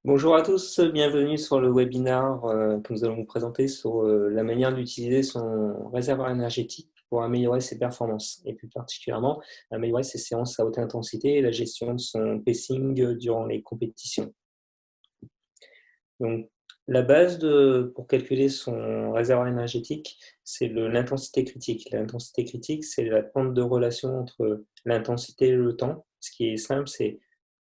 Bonjour à tous, bienvenue sur le webinaire que nous allons vous présenter sur la manière d'utiliser son réservoir énergétique pour améliorer ses performances et plus particulièrement améliorer ses séances à haute intensité et la gestion de son pacing durant les compétitions. Donc, la base pour calculer son réservoir énergétique, c'est l'intensité critique. L'intensité critique, c'est la pente de relation entre l'intensité et le temps. Ce qui est simple, c'est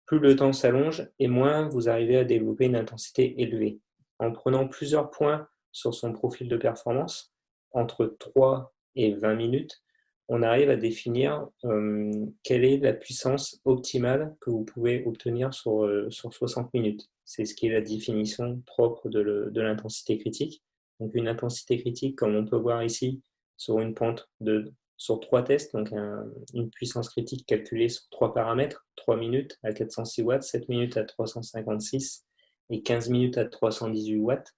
plus le temps s'allonge et moins vous arrivez à développer une intensité élevée. En prenant plusieurs points sur son profil de performance, entre 3 et 20 minutes, on arrive à définir quelle est la puissance optimale que vous pouvez obtenir sur 60 minutes. C'est ce qui est la définition propre de l'intensité critique. Donc une intensité critique, comme on peut voir ici, sur une pente sur 3 tests, donc une puissance critique calculée sur 3 paramètres, 3 minutes à 406 watts, 7 minutes à 356 et 15 minutes à 318 watts,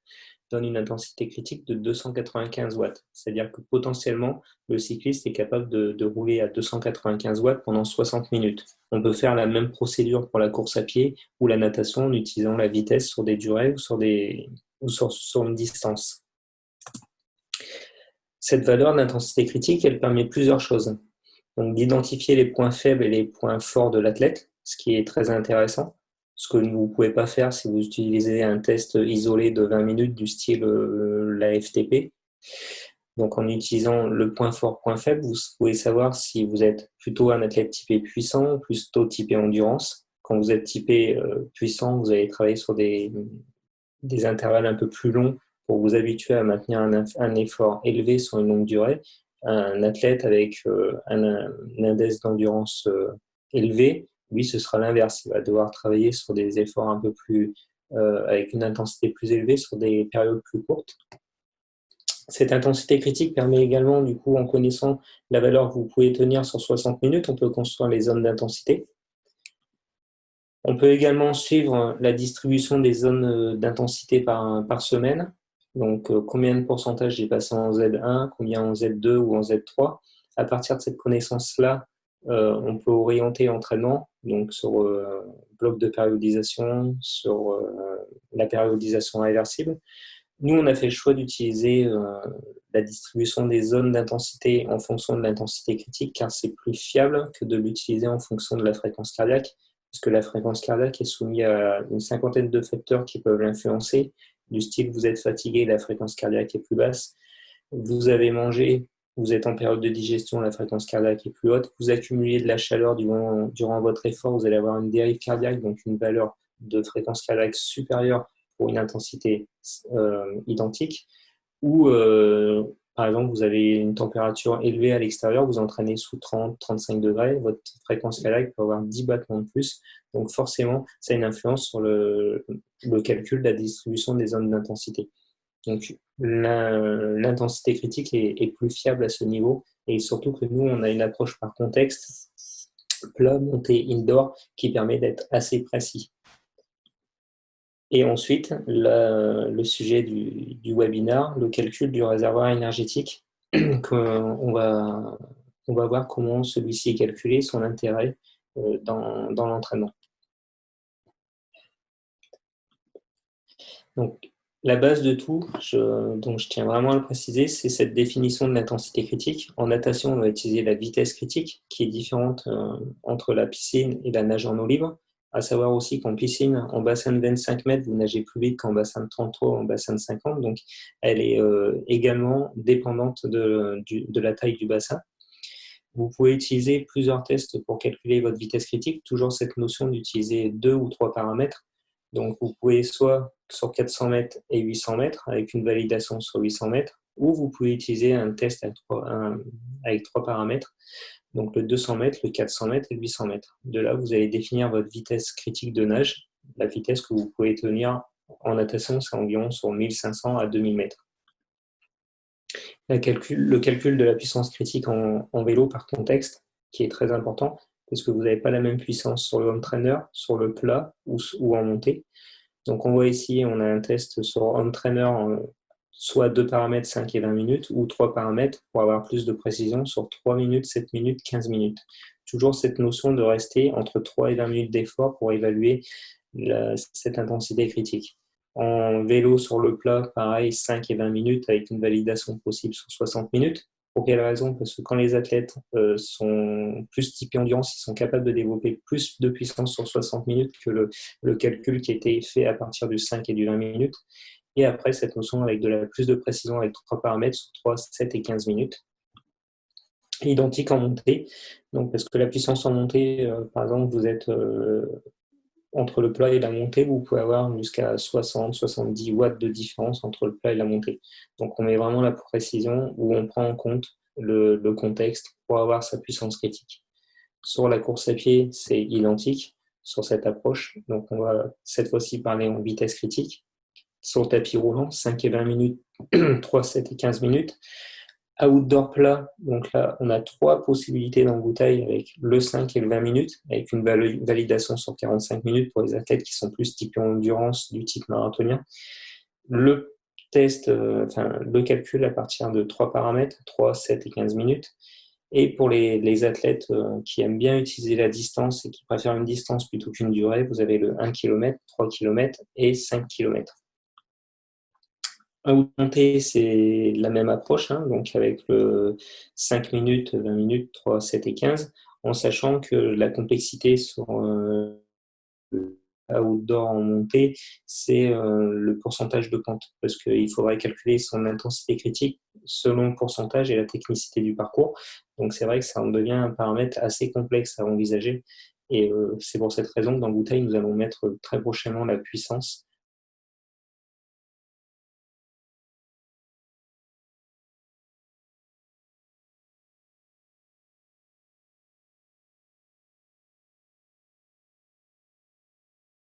donne une intensité critique de 295 watts. C'est-à-dire que potentiellement, le cycliste est capable de rouler à 295 watts pendant 60 minutes. On peut faire la même procédure pour la course à pied ou la natation en utilisant la vitesse sur des durées ou sur une distance. Cette valeur d'intensité critique, elle permet plusieurs choses. Donc d'identifier les points faibles et les points forts de l'athlète, ce qui est très intéressant. Ce que vous ne pouvez pas faire si vous utilisez un test isolé de 20 minutes du style la FTP. Donc en utilisant le point fort, point faible, vous pouvez savoir si vous êtes plutôt un athlète typé puissant ou plutôt typé endurance. Quand vous êtes typé puissant, vous allez travailler sur des intervalles un peu plus longs pour vous habituer à maintenir un effort élevé sur une longue durée. Un athlète avec un index d'endurance élevé, lui, ce sera l'inverse. Il va devoir travailler sur des efforts un peu plus, avec une intensité plus élevée sur des périodes plus courtes. Cette intensité critique permet également, du coup, en connaissant la valeur que vous pouvez tenir sur 60 minutes, on peut construire les zones d'intensité. On peut également suivre la distribution des zones d'intensité par semaine. Donc, combien de pourcentage j'ai passé en Z1, combien en Z2 ou en Z3. À partir de cette connaissance-là, on peut orienter l'entraînement, donc sur bloc de périodisation, sur la périodisation réversible. Nous, on a fait le choix d'utiliser la distribution des zones d'intensité en fonction de l'intensité critique, car c'est plus fiable que de l'utiliser en fonction de la fréquence cardiaque, puisque la fréquence cardiaque est soumise à une cinquantaine de facteurs qui peuvent l'influencer, du style vous êtes fatigué, la fréquence cardiaque est plus basse, vous avez mangé, vous êtes en période de digestion, la fréquence cardiaque est plus haute, vous accumulez de la chaleur durant votre effort, vous allez avoir une dérive cardiaque, donc une valeur de fréquence cardiaque supérieure pour une intensité identique, ou par exemple vous avez une température élevée à l'extérieur, vous entraînez sous 30-35 degrés, votre fréquence cardiaque peut avoir 10 battements de plus, donc forcément ça a une influence sur le calcul de la distribution des zones d'intensité. Donc l'intensité critique est plus fiable à ce niveau, et surtout que nous on a une approche par contexte, plat, montée, indoor, qui permet d'être assez précis. Et ensuite, le sujet du webinaire, le calcul du réservoir énergétique, on va voir comment celui-ci est calculé, son intérêt dans l'entraînement. Donc, la base de tout, donc je tiens vraiment à le préciser, c'est cette définition de l'intensité critique. En natation, on va utiliser la vitesse critique, qui est différente entre la piscine et la nage en eau libre. À savoir aussi qu'en piscine, en bassin de 25 mètres, vous nagez plus vite qu'en bassin de 33 ou en bassin de 50. Donc, elle est également dépendante de la taille du bassin. Vous pouvez utiliser plusieurs tests pour calculer votre vitesse critique. Toujours cette notion d'utiliser 2 ou 3 paramètres. Donc, vous pouvez soit sur 400 mètres et 800 mètres avec une validation sur 800 mètres, ou vous pouvez utiliser un test avec 3 paramètres, donc le 200 mètres, le 400 mètres et le 800 mètres. De là, vous allez définir votre vitesse critique de nage, la vitesse que vous pouvez tenir en natation, c'est environ sur 1500 à 2000 mètres. Le calcul de la puissance critique en vélo par contexte, qui est très important, parce que vous n'avez pas la même puissance sur le home trainer, sur le plat ou en montée. Donc on voit ici, on a un test sur home trainer, soit 2 paramètres, 5 et 20 minutes, ou 3 paramètres pour avoir plus de précision sur 3 minutes, 7 minutes, 15 minutes. Toujours cette notion de rester entre 3 et 20 minutes d'effort pour évaluer cette intensité critique. En vélo sur le plat, pareil, 5 et 20 minutes avec une validation possible sur 60 minutes. Pour quelle raison? Parce que quand les athlètes sont plus typés endurance, ils sont capables de développer plus de puissance sur 60 minutes que le calcul qui était fait à partir du 5 et du 20 minutes. Et après, cette notion avec plus de précision avec 3 paramètres sur 3, 7 et 15 minutes. Identique en montée. Donc, parce que la puissance en montée, par exemple, vous êtes entre le plat et la montée, vous pouvez avoir jusqu'à 60-70 watts de différence entre le plat et la montée. Donc, on met vraiment la précision où on prend en compte le contexte pour avoir sa puissance critique. Sur la course à pied, c'est identique sur cette approche. Donc, on va cette fois-ci parler en vitesse critique. Sur le tapis roulant, 5 et 20 minutes, 3, 7 et 15 minutes. Outdoor plat, donc là, on a 3 possibilités d'embouteille avec le 5 et le 20 minutes, avec une validation sur 45 minutes pour les athlètes qui sont plus typés endurance du type marathonien. Le test, le calcul à partir de 3 paramètres, 3, 7 et 15 minutes. Et pour les athlètes qui aiment bien utiliser la distance et qui préfèrent une distance plutôt qu'une durée, vous avez le 1 km, 3 km et 5 km. Montée, c'est la même approche, donc avec le 5 minutes, 20 minutes, 3, 7 et 15, en sachant que la complexité sur outdoor en montée, c'est le pourcentage de pente, parce qu'il faudrait calculer son intensité critique selon le pourcentage et la technicité du parcours. Donc c'est vrai que ça en devient un paramètre assez complexe à envisager, et c'est pour cette raison que dans Bouteille, nous allons mettre très prochainement la puissance.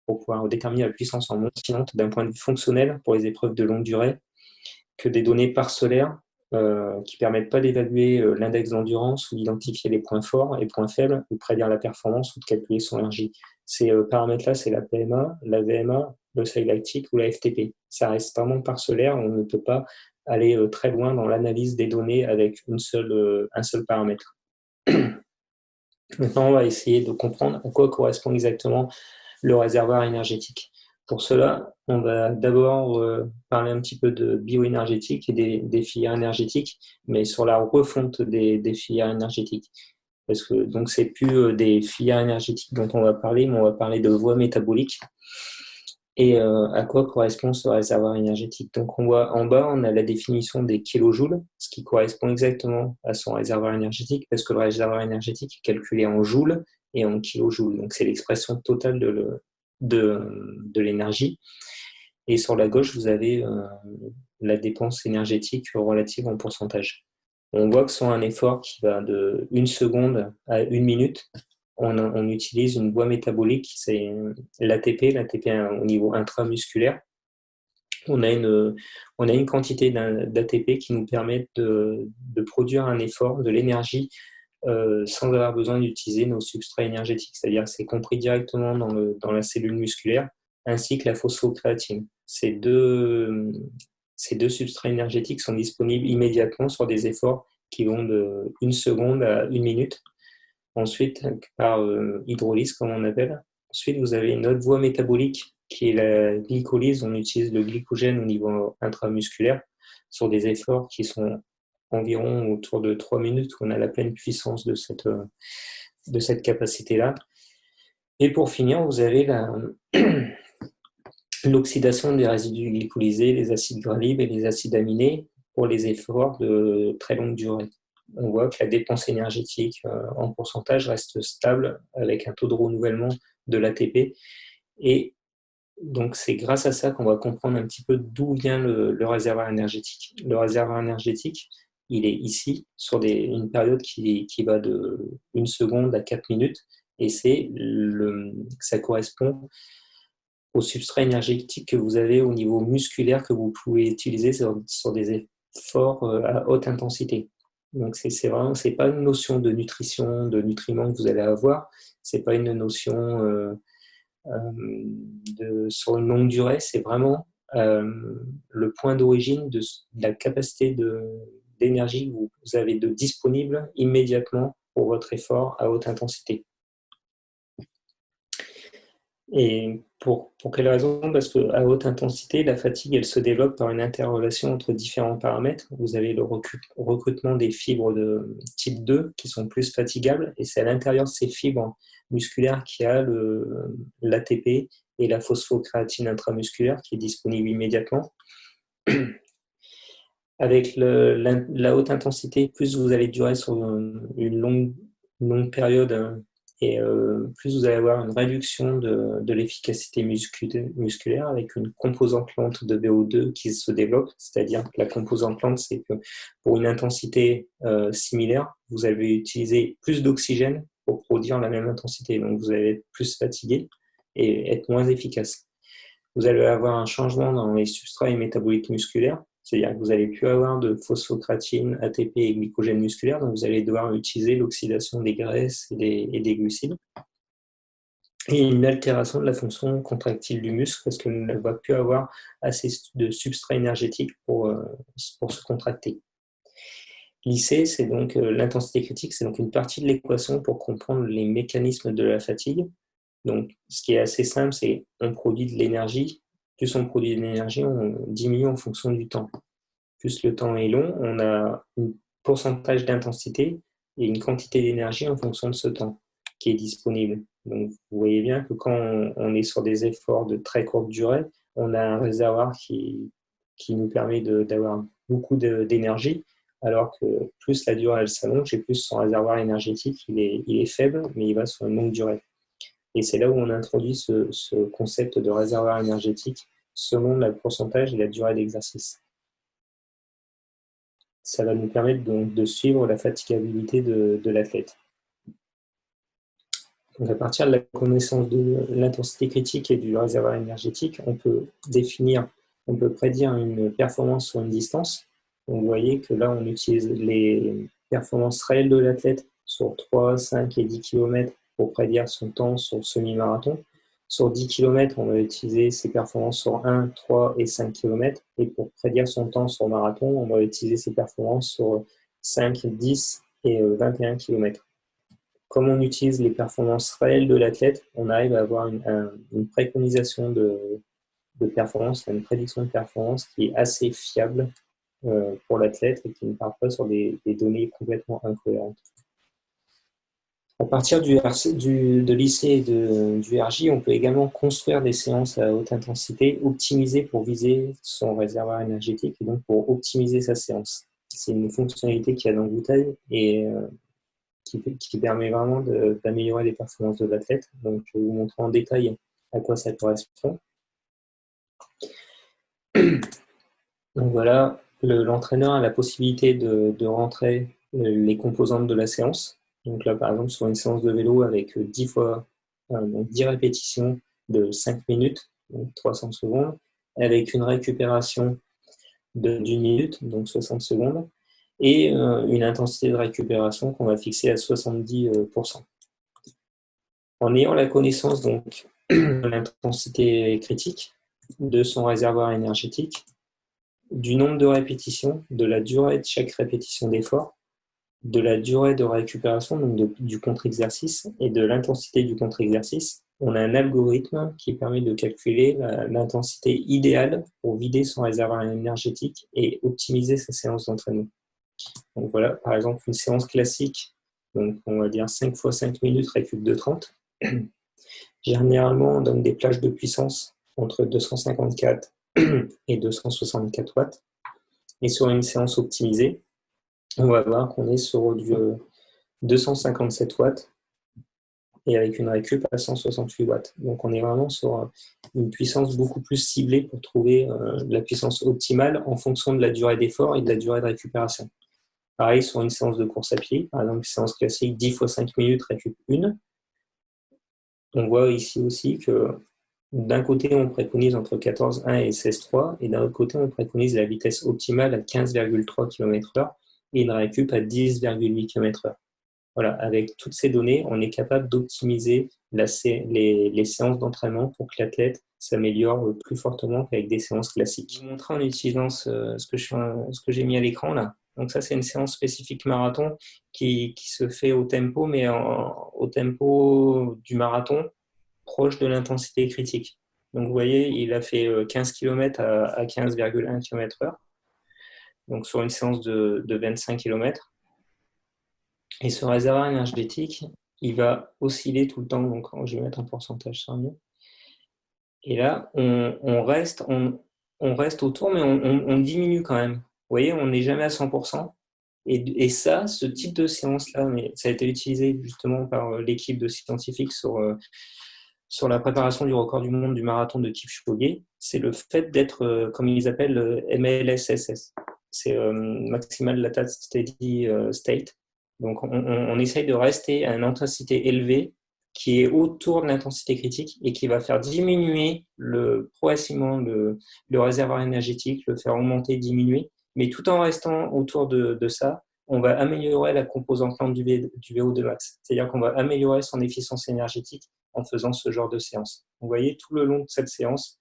Pour pouvoir déterminer la puissance en monte d'un point de vue fonctionnel pour les épreuves de longue durée, que des données parcellaires qui ne permettent pas d'évaluer l'index d'endurance ou d'identifier les points forts et points faibles, ou prédire la performance ou de calculer son énergie. Ces paramètres-là, c'est la PMA, la VMA, le seuil lactique ou la FTP. Ça reste vraiment parcellaire, on ne peut pas aller très loin dans l'analyse des données avec un seul paramètre. Maintenant, on va essayer de comprendre à quoi correspond exactement le réservoir énergétique. Pour cela, on va d'abord parler un petit peu de bioénergétique et des filières énergétiques, mais sur la refonte des filières énergétiques. Parce que donc c'est plus des filières énergétiques dont on va parler, mais on va parler de voies métaboliques. Et à quoi correspond ce réservoir énergétique? Donc on voit en bas, on a la définition des kilojoules, ce qui correspond exactement à son réservoir énergétique, parce que le réservoir énergétique est calculé en joules et en kilojoules. Donc c'est l'expression totale de l'énergie. Et sur la gauche, vous avez la dépense énergétique relative en pourcentage. On voit que sur un effort qui va de 1 seconde à 1 minute, on utilise une voie métabolique, c'est l'ATP au niveau intramusculaire. On a une quantité d'ATP qui nous permet de produire un effort, de l'énergie, sans avoir besoin d'utiliser nos substrats énergétiques. C'est-à-dire que c'est compris directement dans la cellule musculaire, ainsi que la phosphocréatine. Ces deux substrats énergétiques sont disponibles immédiatement sur des efforts qui vont de 1 seconde à 1 minute. Ensuite, par hydrolyse, comme on appelle. Ensuite, vous avez une autre voie métabolique qui est la glycolyse. On utilise le glycogène au niveau intramusculaire sur des efforts qui sont environ autour de 3 minutes où on a la pleine puissance de cette capacité-là. Et pour finir, vous avez l'oxydation des résidus glycolysés, les acides gras libres et les acides aminés pour les efforts de très longue durée. On voit que la dépense énergétique en pourcentage reste stable avec un taux de renouvellement de l'ATP. Et donc, c'est grâce à ça qu'on va comprendre un petit peu d'où vient le réservoir énergétique. Le réservoir énergétique, il est ici, sur une période qui va de 1 seconde à 4 minutes. Et ça correspond au substrat énergétique que vous avez au niveau musculaire que vous pouvez utiliser sur des efforts à haute intensité. Donc, c'est pas une notion de nutrition, de nutriments que vous allez avoir. C'est pas une notion sur une longue durée. C'est vraiment le point d'origine de la capacité d'énergie que vous avez de disponible immédiatement pour votre effort à haute intensité. Et pour quelle raison? Parce qu'à haute intensité, la fatigue, elle se développe par une interrelation entre différents paramètres. Vous avez le recrutement des fibres de type 2 qui sont plus fatigables, et c'est à l'intérieur de ces fibres musculaires qu'il y a l'ATP et la phosphocréatine intramusculaire qui est disponible immédiatement. Avec la haute intensité, plus vous allez durer sur une longue période, et plus vous allez avoir une réduction de l'efficacité musculaire avec une composante lente de VO2 qui se développe. C'est-à-dire que la composante lente, c'est que pour une intensité similaire, vous allez utiliser plus d'oxygène pour produire la même intensité. Donc vous allez être plus fatigué et être moins efficace. Vous allez avoir un changement dans les substrats et métabolites musculaires, c'est-à-dire que vous n'allez plus avoir de phosphocréatine, ATP et glycogène musculaire, donc vous allez devoir utiliser l'oxydation des graisses et des glucides. Et une altération de la fonction contractile du muscle parce qu'elle ne va plus avoir assez de substrat énergétique pour se contracter. L'IC, c'est donc l'intensité critique, c'est donc une partie de l'équation pour comprendre les mécanismes de la fatigue. Donc, ce qui est assez simple, c'est on produit de l'énergie. Plus on produit de l'énergie, on diminue en fonction du temps. Plus le temps est long, on a un pourcentage d'intensité et une quantité d'énergie en fonction de ce temps qui est disponible. Donc, vous voyez bien que quand on est sur des efforts de très courte durée, on a un réservoir qui nous permet d'avoir beaucoup d'énergie, alors que plus la durée elle s'allonge et plus son réservoir énergétique il est faible, mais il va sur une longue durée. Et c'est là où on introduit ce concept de réservoir énergétique selon le pourcentage et la durée d'exercice. Ça va nous permettre donc de suivre la fatigabilité de l'athlète. Donc à partir de la connaissance de l'intensité critique et du réservoir énergétique, on peut prédire une performance sur une distance. Donc vous voyez que là, on utilise les performances réelles de l'athlète sur 3, 5 et 10 km pour prédire son temps sur le semi-marathon. Sur 10 km, on va utiliser ses performances sur 1, 3 et 5 km. Et pour prédire son temps sur marathon, on va utiliser ses performances sur 5, 10 et 21 km. Comme on utilise les performances réelles de l'athlète, on arrive à avoir une préconisation de performance, une prédiction de performance qui est assez fiable pour l'athlète et qui ne part pas sur des données complètement incohérentes. À partir de l'IC et du RJ, on peut également construire des séances à haute intensité, optimisées pour viser son réservoir énergétique et donc pour optimiser sa séance. C'est une fonctionnalité qu'il y a dans Bouteille et qui permet vraiment d'améliorer les performances de l'athlète. Donc, je vais vous montrer en détail à quoi ça correspond. Donc voilà, l'entraîneur a la possibilité de rentrer les composantes de la séance. Donc là, par exemple, sur une séance de vélo avec 10 répétitions de 5 minutes, donc 300 secondes, avec une récupération d'1 minute, donc 60 secondes, et une intensité de récupération qu'on va fixer à 70%. En ayant la connaissance donc, de l'intensité critique, de son réservoir énergétique, du nombre de répétitions, de la durée de chaque répétition d'effort, de la durée de récupération, donc du contre-exercice, et de l'intensité du contre-exercice, on a un algorithme qui permet de calculer l'intensité idéale pour vider son réservoir énergétique et optimiser sa séance d'entraînement. Donc voilà, par exemple, une séance classique, donc on va dire 5 x 5 minutes, récup de 30. Généralement, on donne des plages de puissance entre 254 et 264 watts. Et sur une séance optimisée, on va voir qu'on est sur du 257 watts et avec une récup à 168 watts. Donc on est vraiment sur une puissance beaucoup plus ciblée pour trouver la puissance optimale en fonction de la durée d'effort et de la durée de récupération. Pareil sur une séance de course à pied, par exemple une séance classique 10 x 5 minutes, récup 1. On voit ici aussi que d'un côté, on préconise entre 14,1 et 16,3 et d'un autre côté, on préconise la vitesse optimale à 15,3 km/h et une récup à 10,8 km/h. Voilà, avec toutes ces données, on est capable d'optimiser les séances d'entraînement pour que l'athlète s'améliore plus fortement qu'avec des séances classiques. Je vais vous montrer en utilisant ce que j'ai mis à l'écran là. Donc ça, c'est une séance spécifique marathon qui se fait au tempo, mais au tempo du marathon, proche de l'intensité critique. Donc, vous voyez, il a fait 15 km à 15,1 km/h, donc sur une séance de 25 km. Et ce réservoir énergétique, il va osciller tout le temps. Donc, je vais mettre un pourcentage, ça mieux. Et là, on reste autour, mais on diminue quand même. Vous voyez, on n'est jamais à 100%. Et ça, ce type de séance-là, mais ça a été utilisé justement par l'équipe de scientifiques sur la préparation du record du monde du marathon de Kipchoge, c'est le fait d'être, comme ils appellent, MLSSS. C'est Maximal Latent Steady State. Donc, on essaye de rester à une intensité élevée qui est autour de l'intensité critique et qui va faire diminuer progressivement le réservoir énergétique, le faire augmenter, diminuer, mais tout en restant autour de ça, on va améliorer la composante lente du VO2 max. C'est-à-dire qu'on va améliorer son efficience énergétique en faisant ce genre de séance. Vous voyez, tout le long de cette séance,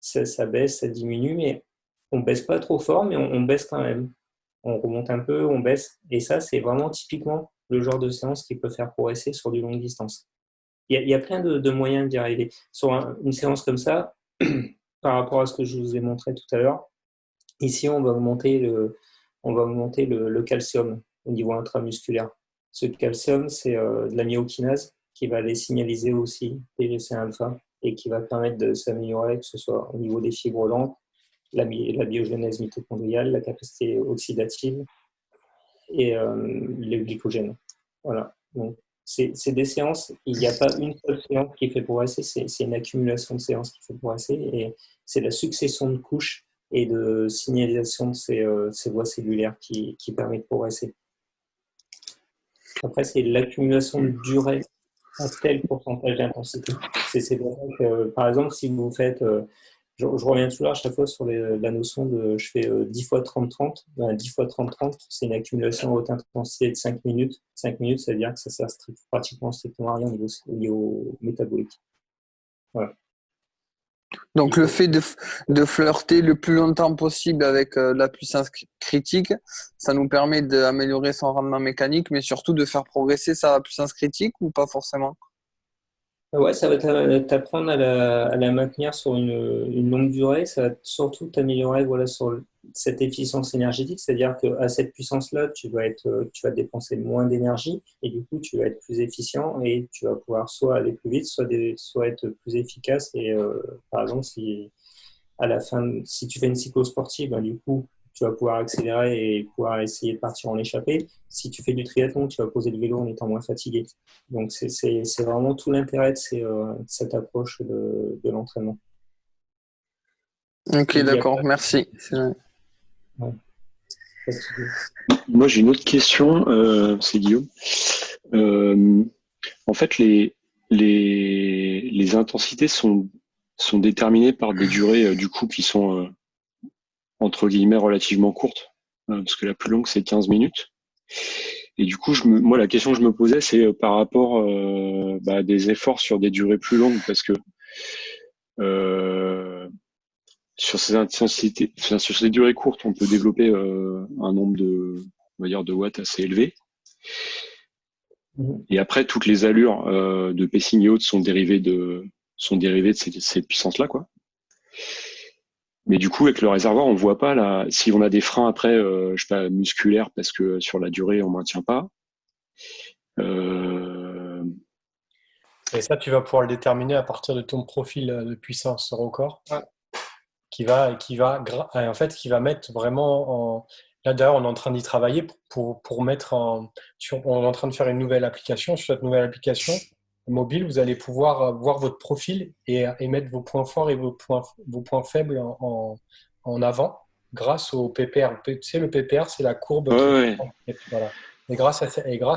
ça baisse, ça diminue, mais on ne baisse pas trop fort, mais on baisse quand même. On remonte un peu, on baisse. Et ça, c'est vraiment typiquement le genre de séance qui peut faire progresser sur du longue distance. Il y a plein de moyens d'y arriver. Sur une séance comme ça, par rapport à ce que je vous ai montré tout à l'heure, ici, on va augmenter le calcium au niveau intramusculaire. Ce calcium, c'est de la myokinase qui va aller signaliser aussi PGC1-alpha et qui va permettre de s'améliorer, que ce soit au niveau des fibres lentes, la biogenèse mitochondriale, la capacité oxydative et le glycogène. Voilà. Donc, c'est des séances, il n'y a pas une seule séance qui fait progresser, c'est une accumulation de séances qui fait progresser et c'est la succession de couches et de signalisation de ces voies cellulaires qui permet de progresser. Après, c'est l'accumulation de durée à tel pourcentage d'intensité. C'est vrai que, par exemple, si vous faites, je reviens toujours à chaque fois sur la notion de je fais 10 fois 30-30. 10 fois 30-30, c'est une accumulation à haute intensité de 5 minutes. 5 minutes, ça veut dire que ça sert pratiquement strictement à rien au niveau métabolique. Voilà. Donc le fait de flirter le plus longtemps possible avec la puissance critique, ça nous permet d'améliorer son rendement mécanique, mais surtout de faire progresser sa puissance critique ou pas forcément? Ouais, ça va t'apprendre à la maintenir sur une longue durée. Ça va surtout t'améliorer voilà, sur cette efficience énergétique. C'est-à-dire qu'à cette puissance-là, tu vas dépenser moins d'énergie et du coup, tu vas être plus efficient et tu vas pouvoir soit aller plus vite, soit être plus efficace. Et par exemple, à la fin, si tu fais une cyclosportive, ben, du coup, tu vas pouvoir accélérer et pouvoir essayer de partir en échappée. Si tu fais du triathlon, tu vas poser le vélo en étant moins fatigué. Donc, c'est vraiment tout l'intérêt de cette approche de l'entraînement. Ok, Il y a d'accord, pas, merci. ouais, pas de souci. Moi, j'ai une autre question, c'est Guillaume. Euh, En fait, les intensités sont déterminées par des durées du coup qui sont entre guillemets relativement courtes, parce que la plus longue c'est 15 minutes. Et du coup, moi, la question que je me posais, c'est par rapport à des efforts sur des durées plus longues, parce que euh, sur ces intensités, enfin, sur ces durées courtes, on peut développer un nombre on va dire, de watts assez élevé. Mhm. Et après, toutes les allures de pacing et autres sont dérivées de ces puissances-là, quoi. Mais du coup, avec le réservoir, on voit pas là. Si on a des freins après, je sais pas, musculaires, parce que sur la durée, on maintient pas. Euh, Et ça, tu vas pouvoir le déterminer à partir de ton profil de puissance record, Ouais. en fait, qui va mettre vraiment en. Là, d'ailleurs, on est en train d'y travailler pour mettre on est en train de faire une nouvelle application. Sur cette nouvelle application mobile, vous allez pouvoir voir votre profil et mettre vos points forts et vos points faibles en avant grâce au PPR. Tu sais, le PPR, c'est la courbe ouais, qui. ouais. Voilà. Et grâce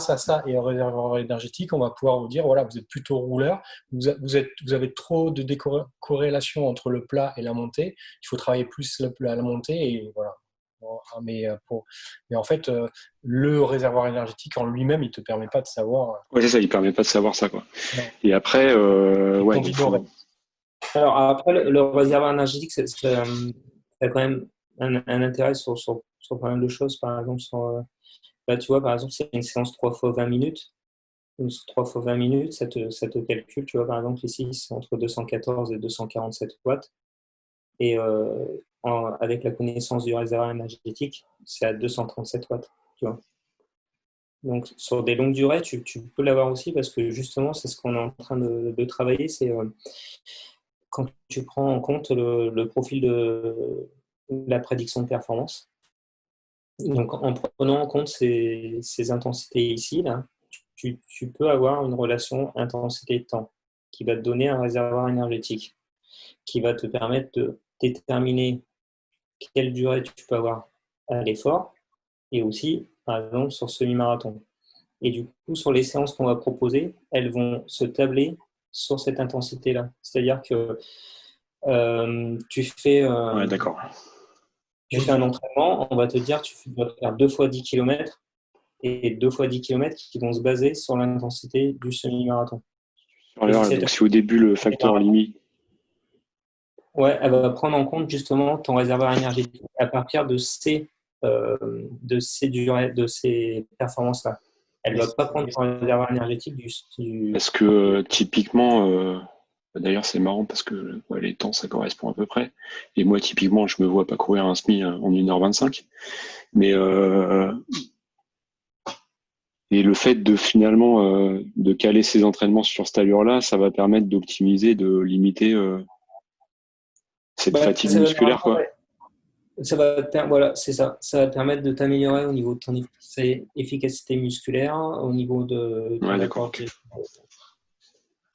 à ça et au réservoir énergétique, on va pouvoir vous dire, voilà, vous êtes plutôt rouleur, vous avez trop de décorrélation entre le plat et la montée, il faut travailler plus la montée, et voilà. Bon, mais en fait, le réservoir énergétique en lui-même, il ne te permet pas de savoir. Ouais, c'est ça. Il permet pas de savoir ça, quoi. Non, Et après, il ouais, faut donc ignorer. faut. Alors, après, le réservoir énergétique, ça a quand même un intérêt sur pas mal de choses. Par exemple, là, tu vois, par exemple, c'est une séance 3 fois 20 minutes. Donc, 3 fois 20 minutes, ça te calcule. Tu vois, par exemple, ici, c'est entre 214 et 247 watts. Et avec la connaissance du réservoir énergétique, c'est à 237 watts. Tu vois. Donc, sur des longues durées, tu peux l'avoir aussi parce que justement, c'est ce qu'on est en train de travailler. C'est quand tu prends en compte le profil de la prédiction de performance. Donc, en prenant en compte ces intensités ici, là, tu peux avoir une relation intensité-temps qui va te donner un réservoir énergétique, qui va te permettre de déterminer quelle durée tu peux avoir à l'effort et aussi, par exemple, sur semi-marathon. Et du coup, sur les séances qu'on va proposer, elles vont se tabler sur cette intensité-là. C'est-à-dire que tu fais Ouais, d'accord. un entraînement, on va te dire tu dois faire 2 fois 10 km et 2 fois 10 km qui vont se baser sur l'intensité du semi-marathon. Donc, c'est au début le facteur limite. Ouais, elle va prendre en compte justement ton réservoir énergétique à partir de ces durées, de ces performances-là. Elle ne va pas prendre ton réservoir énergétique du... Parce que typiquement, d'ailleurs c'est marrant parce que les temps ça correspond à peu près. Et moi typiquement je me vois pas courir un semi en 1h25. Mais et le fait de finalement de caler ses entraînements sur cette allure-là, ça va permettre d'optimiser, de limiter cette fatigue musculaire, quoi. Voilà, c'est ça. Ça va te permettre de t'améliorer au niveau de ton efficacité musculaire, au niveau de ton apport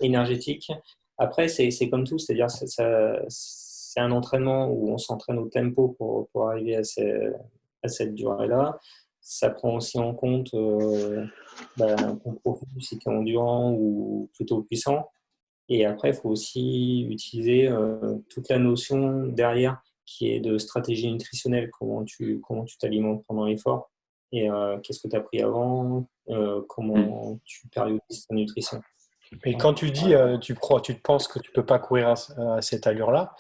énergétique. Après, c'est comme tout, c'est-à-dire c'est un entraînement où on s'entraîne au tempo pour arriver à cette durée-là. Ça prend aussi en compte ton profil, si tu es endurant ou plutôt puissant. Et après, il faut aussi utiliser toute la notion derrière qui est de stratégie nutritionnelle, comment tu t'alimentes pendant l'effort et qu'est-ce que tu as pris avant, comment tu périodises ta nutrition. Et quand tu dis, tu te penses que tu peux pas courir à cette allure-là,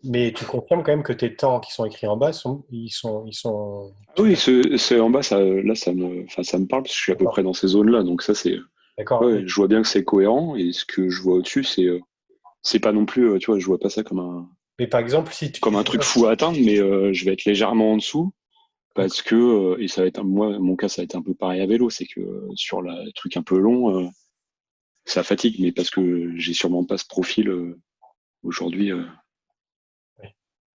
mais tu confirmes quand même que tes temps qui sont écrits en bas, ils sont. Oui, c'est en bas, ça me parle parce que je suis à peu près dans ces zones-là, donc ça c'est. D'accord. Ouais, je vois bien que c'est cohérent et ce que je vois au-dessus, c'est pas non plus, tu vois, je vois pas ça comme un. Mais par exemple, si comme un truc fou à atteindre, mais je vais être légèrement en dessous parce que et ça va être moi, mon cas, ça va être un peu pareil à vélo, c'est que sur le truc un peu long. Ça fatigue, mais parce que j'ai sûrement pas ce profil aujourd'hui.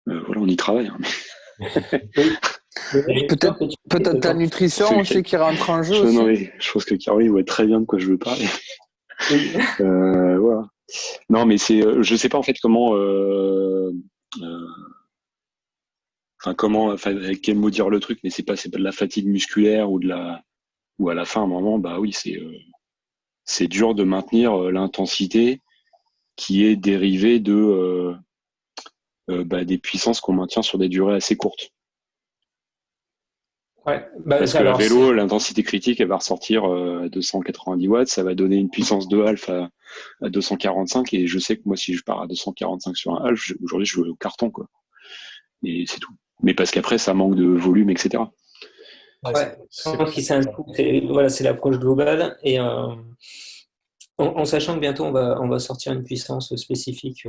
Voilà, on y travaille. Hein. Peut-être ta nutrition aussi qui rentre en jeu aussi. Non, mais je pense que Caroline voit très bien de quoi je veux parler. Voilà. Non, mais je sais pas en fait comment, avec quel mot dire le truc, mais c'est pas de la fatigue musculaire ou à la fin, à un moment, bah oui, c'est dur de maintenir l'intensité qui est dérivée de des puissances qu'on maintient sur des durées assez courtes. Ouais, parce que à vélo, l'intensité critique, elle va ressortir à 290 watts, ça va donner une puissance de half à 245, et je sais que moi, si je pars à 245 sur un half, aujourd'hui, je vais au carton, quoi. Et c'est tout. Mais parce qu'après, ça manque de volume, etc. Ouais, c'est l'approche globale, et en sachant que bientôt, on va sortir une puissance spécifique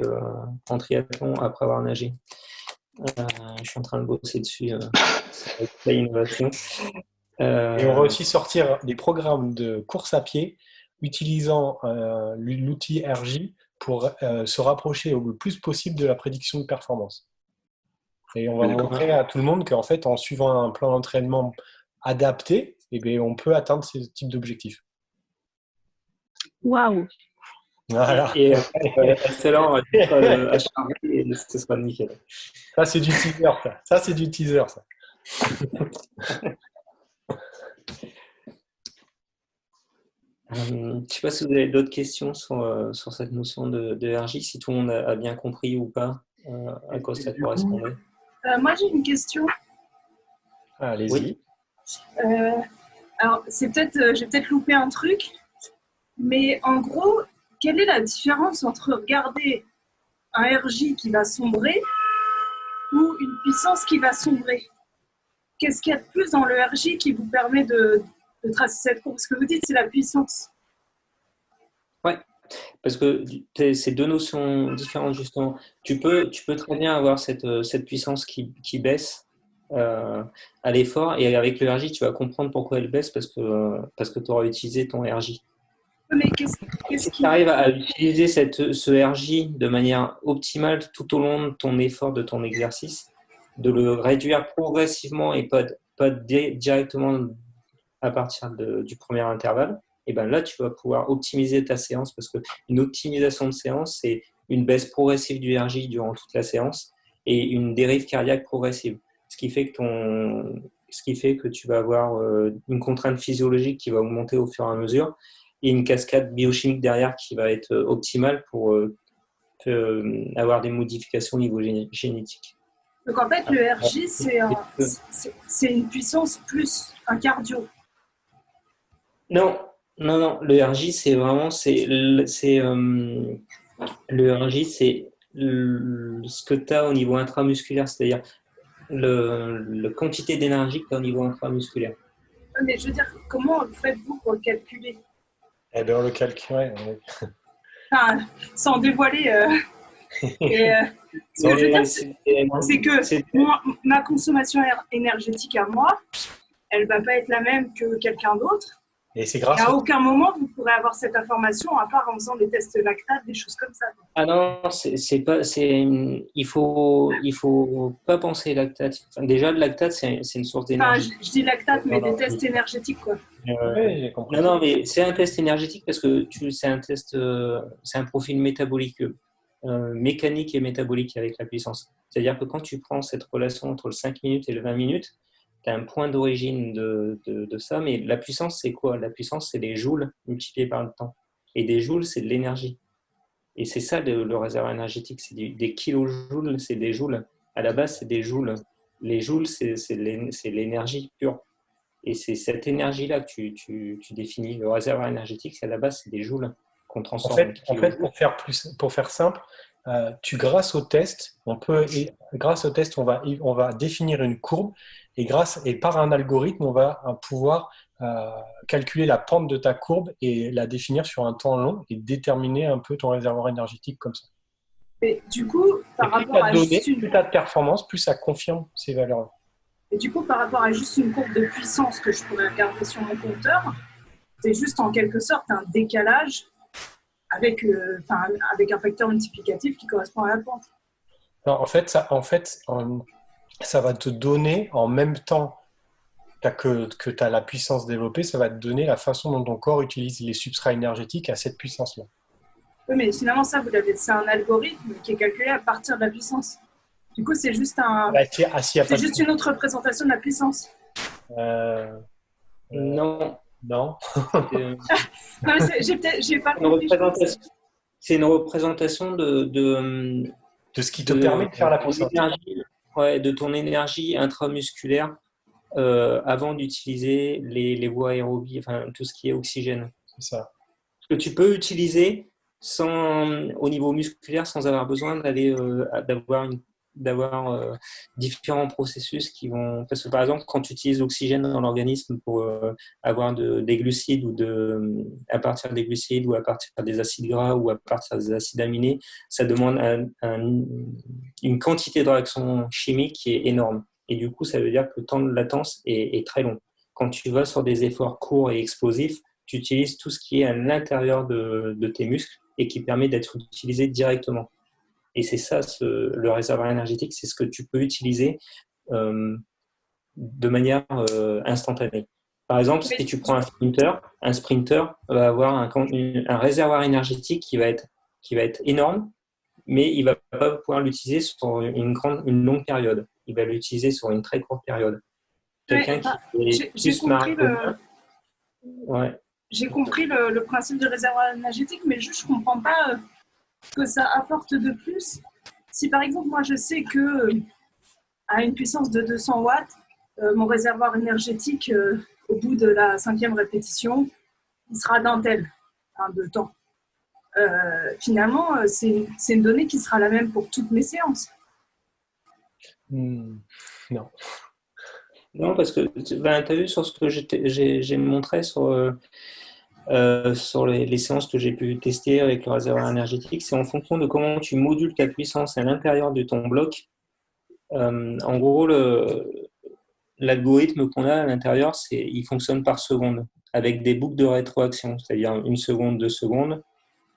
en triathlon après avoir nagé. Je suis en train de bosser dessus. C'est l'innovation. Et on va aussi sortir des programmes de course à pied utilisant l'outil RJ pour se rapprocher au plus possible de la prédiction de performance. Et on va montrer à tout le monde qu'en fait, en suivant un plan d'entraînement adapté, on peut atteindre ce type d'objectifs. Waouh! Voilà. Et excellent, à charger et ce sera nickel. Ça, c'est du teaser, ça. Ça, c'est du teaser, ça. Je ne sais pas si vous avez d'autres questions sur cette notion de RJ, si tout le monde a bien compris ou pas à quoi ça correspondait. Moi, j'ai une question. Allez-y. Oui. Alors, j'ai peut-être loupé un truc, mais en gros, quelle est la différence entre regarder un RJ qui va sombrer ou une puissance qui va sombrer? Qu'est-ce qu'il y a de plus dans le RJ qui vous permet de tracer cette courbe. Ce que vous dites, c'est la puissance. Ouais, parce que c'est deux notions différentes, justement. Tu peux très bien avoir cette puissance qui baisse à l'effort, et avec le RJ, tu vas comprendre pourquoi elle baisse, parce que tu auras utilisé ton RJ. Mais qu'est-ce Si qui... tu arrives à utiliser ce RJ de manière optimale tout au long de ton effort, de ton exercice, de le réduire progressivement et pas directement à partir du premier intervalle, et ben là, tu vas pouvoir optimiser ta séance, parce qu'une optimisation de séance, c'est une baisse progressive du RJ durant toute la séance et une dérive cardiaque progressive. Ce qui fait que tu vas avoir une contrainte physiologique qui va augmenter au fur et à mesure, et une cascade biochimique derrière qui va être optimale pour avoir des modifications au niveau génétique. Donc en fait, le RJ, c'est une puissance plus un cardio. Non, non, non. Le RJ, c'est vraiment, le RJ, c'est ce que tu as au niveau intramusculaire, c'est-à-dire la quantité d'énergie que tu as au niveau intramusculaire. Mais je veux dire, comment faites-vous pour le calculer? Eh bien, on le calcule. Enfin, sans dévoiler. Ce que je veux dire, c'est que ma consommation énergétique à moi, elle ne va pas être la même que quelqu'un d'autre. Et c'est Et grâce à aucun moment, vous pourrez avoir cette information, à part en faisant des tests lactate, des choses comme ça. Ah non, il faut pas penser lactate. Enfin, déjà, le lactate, c'est une source Enfin, d'énergie. je dis lactate, mais des tests énergétiques, quoi. Oui, j'ai compris. Non, mais c'est un test énergétique parce que c'est un test, c'est un profil métabolique, mécanique et métabolique avec la puissance. C'est-à-dire que quand tu prends cette relation entre le 5 minutes et le 20 minutes, tu as un point d'origine de ça. Mais la puissance, c'est quoi? La puissance, c'est des joules multipliés par le temps. Et des joules, c'est de l'énergie. Et c'est ça le réservoir énergétique. C'est des kilojoules, c'est des joules. À la base, c'est des joules. Les joules, c'est l'énergie pure. Et c'est cette énergie-là que tu définis. Le réservoir énergétique, à la base, c'est des joules qu'on transforme En fait, pour faire simple, grâce au test, on va définir une courbe et par un algorithme, on va pouvoir calculer la pente de ta courbe et la définir sur un temps long et déterminer un peu ton réservoir énergétique comme ça. Et du coup, par rapport à plus tu as de performance, plus ça confirme ces valeurs-là. Et du coup, par rapport à juste une courbe de puissance que je pourrais regarder sur mon compteur, c'est juste en quelque sorte un décalage avec un facteur multiplicatif qui correspond à la pente. Non, en fait, ça va te donner en même temps que tu as la puissance développée, ça va te donner la façon dont ton corps utilise les substrats énergétiques à cette puissance-là. Oui, mais finalement, c'est un algorithme qui est calculé à partir de la puissance. Du coup, c'est juste c'est juste une autre représentation de la puissance. Non. Non. Non, j'ai pas compris. C'est une représentation de ce qui te permet de faire la puissance. De ton énergie intramusculaire avant d'utiliser les voies aérobies, enfin tout ce qui est oxygène. C'est ça. Ce que tu peux utiliser au niveau musculaire sans avoir besoin d'avoir différents processus qui vont... Parce que par exemple, quand tu utilises l'oxygène dans l'organisme pour avoir des glucides à partir des glucides ou à partir des acides gras ou à partir des acides aminés, ça demande une quantité de réaction chimique qui est énorme. Et du coup, ça veut dire que le temps de latence est très long. Quand tu vas sur des efforts courts et explosifs, tu utilises tout ce qui est à l'intérieur de tes muscles et qui permet d'être utilisé directement. Et c'est ça, le réservoir énergétique, c'est ce que tu peux utiliser de manière instantanée. Par exemple, si tu prends un sprinter va avoir un réservoir énergétique qui va être énorme, mais il ne va pas pouvoir l'utiliser sur une longue période. Il va l'utiliser sur une très courte période. Quelqu'un qui est plus marathonien. J'ai compris le principe du réservoir énergétique, mais juste, je ne comprends pas ce que ça apporte de plus. Si par exemple, moi je sais que à une puissance de 200 watts, mon réservoir énergétique, au bout de la 5e répétition, il sera d'un tel de temps. Finalement, c'est une donnée qui sera la même pour toutes mes séances. Non. Non, parce que tu as vu sur ce que j'ai montré sur les séances que j'ai pu tester avec le réservoir énergétique, c'est en fonction de comment tu modules ta puissance à l'intérieur de ton bloc. En gros, l'algorithme qu'on a à l'intérieur, il fonctionne par seconde, avec des boucles de rétroaction, c'est-à-dire 1 seconde, 2 secondes,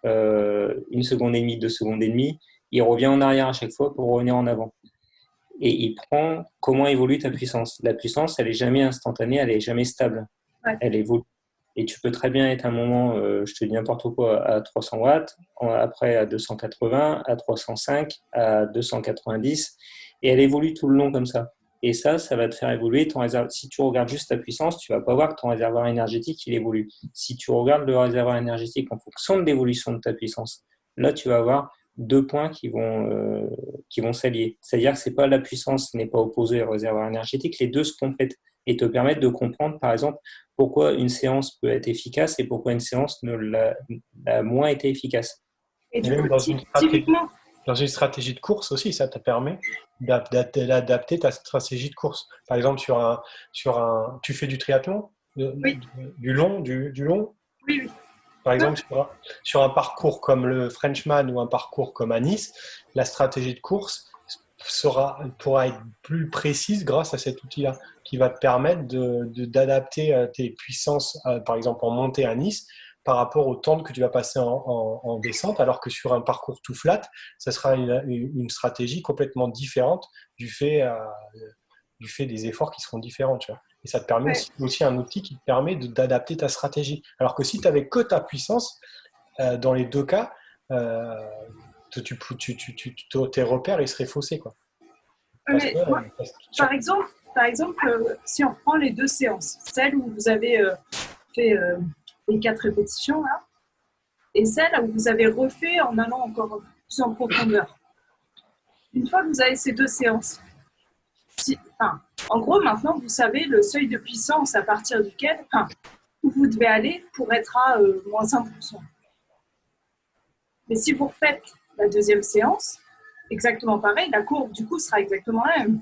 1 seconde et demie, 2 secondes et demie. Il revient en arrière à chaque fois pour revenir en avant. Et il prend comment évolue ta puissance. La puissance, elle n'est jamais instantanée, elle n'est jamais stable. Ouais. Elle évolue. Et tu peux très bien être à un moment, je te dis n'importe quoi, à 300 watts, après à 280, à 305, à 290, et elle évolue tout le long comme ça. Et ça va te faire évoluer ton réservoir. Si tu regardes juste ta puissance, tu ne vas pas voir que ton réservoir énergétique, il évolue. Si tu regardes le réservoir énergétique en fonction de l'évolution de ta puissance, là, tu vas avoir 2 points qui vont s'allier. C'est-à-dire que c'est pas la puissance n'est pas opposée au réservoir énergétique, les deux se complètent et te permettent de comprendre, par exemple, pourquoi une séance peut être efficace et pourquoi une séance ne l'a moins été efficace. Et du même coup, typiquement, dans une stratégie de course aussi, ça te permet d'adapter ta stratégie de course. Par exemple, tu fais du triathlon, oui, du long. oui, oui. Par exemple, sur un parcours comme le Frenchman ou un parcours comme à Nice, la stratégie de course pourra être plus précise grâce à cet outil-là, qui va te permettre d'adapter tes puissances, par exemple en montée à Nice, par rapport au temps que tu vas passer en descente, alors que sur un parcours tout flat, ça sera une stratégie complètement différente du fait, des efforts qui seront différents. Tu vois. Et ça te permet Ouais. aussi un outil qui te permet d'adapter ta stratégie. Alors que si tu n'avais que ta puissance, dans les deux cas, tes repères ils seraient faussés. Quoi. Mais moi, par exemple, si on prend les 2 séances, celle où vous avez fait les 4 répétitions là, et celle où vous avez refait en allant encore plus en profondeur. Une fois que vous avez ces 2 séances, en gros, maintenant, vous savez le seuil de puissance à partir duquel où vous devez aller pour être à moins 5%. Mais si vous refaites la deuxième séance, exactement pareil, la courbe du coup sera exactement la même.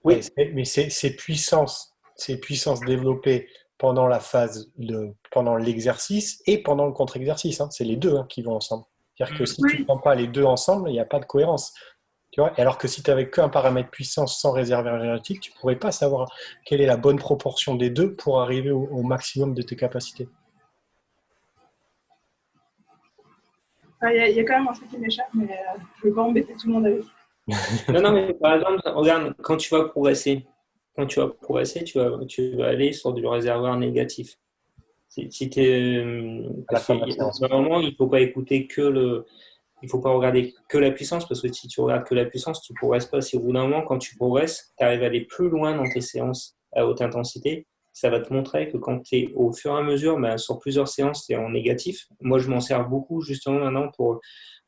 Oui, mais ces puissances développées pendant pendant l'exercice et pendant le contre-exercice, c'est les deux qui vont ensemble. C'est-à-dire que si tu ne prends pas les deux ensemble, il n'y a pas de cohérence. Tu vois. Et alors que si tu n'avais qu'un paramètre puissance sans réservoir énergétique, tu ne pourrais pas savoir quelle est la bonne proportion des deux pour arriver au maximum de tes capacités. Il y a quand même un truc qui m'échappe, mais je ne veux pas embêter tout le monde avec. Non, mais par exemple, regarde, quand tu vas progresser, tu vas aller sur du réservoir négatif. Normalement, il ne faut pas écouter il faut pas regarder que la puissance, parce que si tu regardes que la puissance, tu ne progresses pas. Si au bout d'un moment, quand tu progresses, tu arrives à aller plus loin dans tes séances à haute intensité, ça va te montrer que quand tu es au fur et à mesure, sur plusieurs séances, tu es en négatif. Moi, je m'en sers beaucoup justement maintenant pour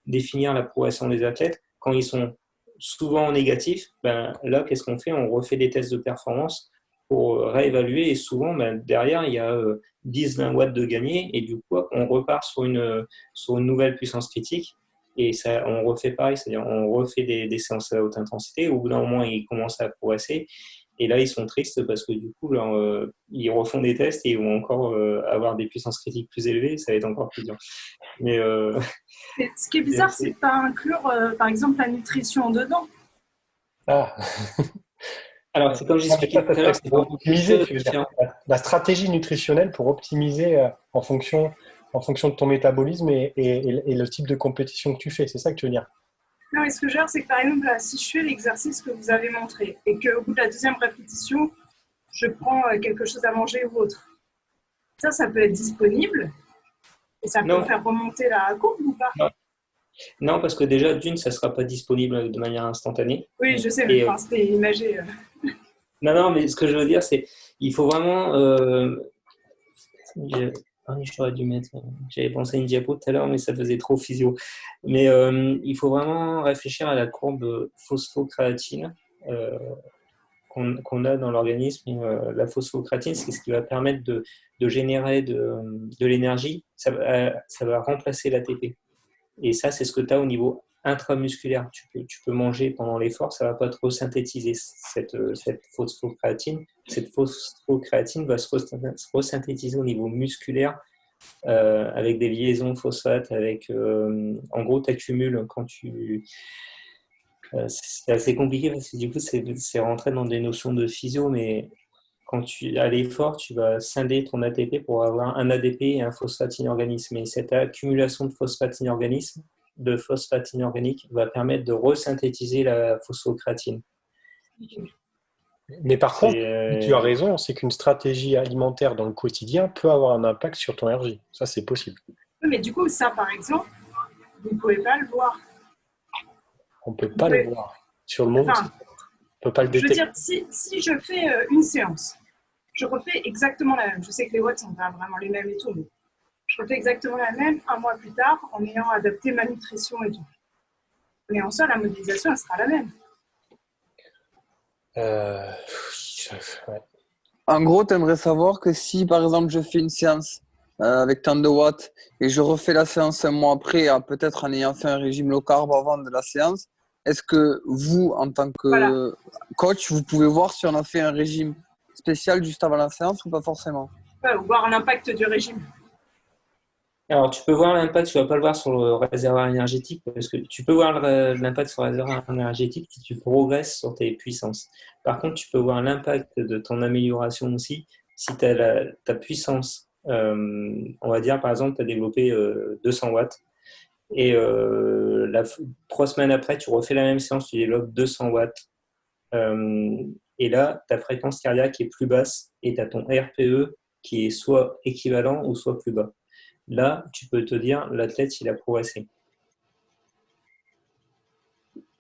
définir la progression des athlètes. Quand ils sont souvent en négatif, là, qu'est-ce qu'on fait? On refait des tests de performance pour réévaluer. Et souvent, derrière, il y a 10-20 watts de gagné. Et du coup, on repart sur une nouvelle puissance critique. Et ça, on refait pareil, c'est-à-dire on refait des séances à haute intensité. Au bout d'un moment, ils commencent à progresser. Et là, ils sont tristes parce que du coup, ils refont des tests et ils vont encore avoir des puissances critiques plus élevées. Ça va être encore plus dur. Mais ce qui est bizarre, c'est de ne pas inclure, par exemple, la nutrition dedans. Ah. Alors, c'est comme j'expliquais tout à l'heure, c'est pour optimiser la stratégie nutritionnelle pour optimiser en fonction de ton métabolisme et le type de compétition que tu fais. C'est ça que tu veux dire? Non, mais ce que je veux dire, c'est que par exemple, si je fais l'exercice que vous avez montré et qu'au bout de la deuxième répétition, je prends quelque chose à manger ou autre, ça peut être disponible et ça peut faire remonter la courbe ou pas? Non, parce que déjà, d'une, ça ne sera pas disponible de manière instantanée. Oui, je sais, mais c'était imagé. Non, mais ce que je veux dire, c'est il faut vraiment... j'aurais dû mettre... J'avais pensé à une diapo tout à l'heure, mais ça faisait trop physio. Mais il faut vraiment réfléchir à la courbe phosphocréatine qu'on a dans l'organisme. La phosphocréatine, c'est ce qui va permettre de générer de l'énergie. Ça va remplacer l'ATP. Et ça, c'est ce que tu as au niveau intramusculaire. Tu peux manger pendant l'effort, ça ne va pas te resynthétiser cette phosphocréatine. Cette phosphocréatine va se resynthétiser au niveau musculaire avec des liaisons phosphate. En gros, tu accumules quand tu. C'est assez compliqué parce que du coup, c'est rentré dans des notions de physio, mais quand tu as l'effort, tu vas scinder ton ATP pour avoir un ADP et un phosphate inorganique. Mais cette accumulation de phosphate inorganique va permettre de resynthétiser la phosphocréatine. Mais par contre, tu as raison, c'est qu'une stratégie alimentaire dans le quotidien peut avoir un impact sur ton RJ. Ça, c'est possible. Mais du coup, ça, par exemple, vous ne pouvez pas le voir. On ne peut pas le voir. Sur le moment, on ne peut pas le détecter. Je veux dire, si je fais une séance, je refais exactement la même. Je sais que les watts sont pas vraiment les mêmes et tout, mais je refais exactement la même un mois plus tard en ayant adapté ma nutrition et tout. Mais en soi, la modélisation, elle sera la même. Ouais. En gros, tu aimerais savoir que si, par exemple, je fais une séance avec tant de watts et je refais la séance un mois après, peut-être en ayant fait un régime low carb avant de la séance, est-ce que vous, en tant que coach, vous pouvez voir si on a fait un régime spécial juste avant la séance ou pas forcément? Ou voir l'impact du régime. Alors, tu peux voir l'impact, tu ne vas pas le voir sur le réservoir énergétique, parce que tu peux voir l'impact sur le réservoir énergétique si tu progresses sur tes puissances. Par contre, tu peux voir l'impact de ton amélioration aussi si tu as ta puissance. On va dire, par exemple, tu as développé 200 watts et 3 semaines après, tu refais la même séance, tu développes 200 watts. Et là, ta fréquence cardiaque est plus basse et tu as ton RPE qui est soit équivalent ou soit plus bas. Là, tu peux te dire, l'athlète, il a progressé.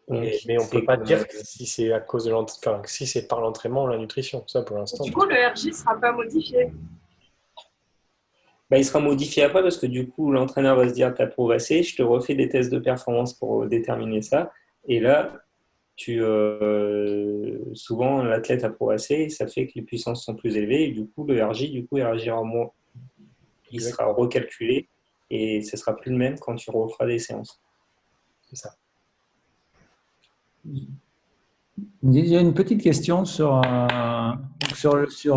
Mais on ne peut pas dire si c'est à cause de l'entraînement, enfin, si c'est par l'entraînement ou la nutrition. Ça, pour l'instant. Du coup, le RJ ne sera pas modifié. Il sera modifié après parce que du coup, l'entraîneur va se dire, tu as progressé, je te refais des tests de performance pour déterminer ça. Et là, souvent, l'athlète a progressé, ça fait que les puissances sont plus élevées. Et du coup, le RJ, il réagira moins. Il sera recalculé et ce ne sera plus le même quand tu referas des séances. C'est ça. J'ai une petite question sur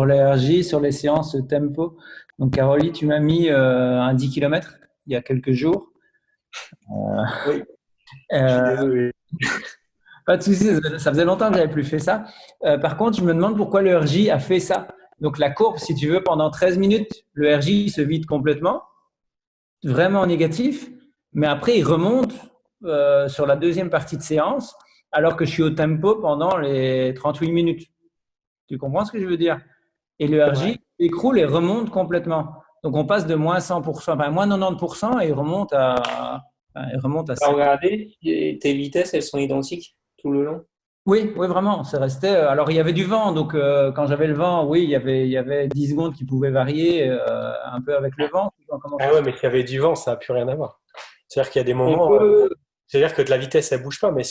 l'ERJ, sur les séances tempo. Donc, Caroline, tu m'as mis un 10 km il y a quelques jours. Oui, je suis désolé. Pas de souci, ça faisait longtemps que je n'avais plus fait ça. Par contre, je me demande pourquoi le RJ a fait ça. Donc, la courbe, si tu veux, pendant 13 minutes, le RJ se vide complètement, vraiment négatif, mais après, il remonte sur la deuxième partie de séance, alors que je suis au tempo pendant les 38 minutes. Tu comprends ce que je veux dire? Et le RJ écroule et remonte complètement. Donc, on passe de moins 100%, enfin, moins 90% et il remonte à 100%. Regardez, tes vitesses, elles sont identiques tout le long? Oui, vraiment, c'est resté. Alors, il y avait du vent, donc quand j'avais le vent, oui, il y avait 10 secondes qui pouvaient varier un peu avec le vent. Ah ouais, mais s'il y avait du vent, ça n'a plus rien à voir. C'est-à-dire qu'il y a des moments. C'est-à-dire que la vitesse, elle ne bouge pas, mais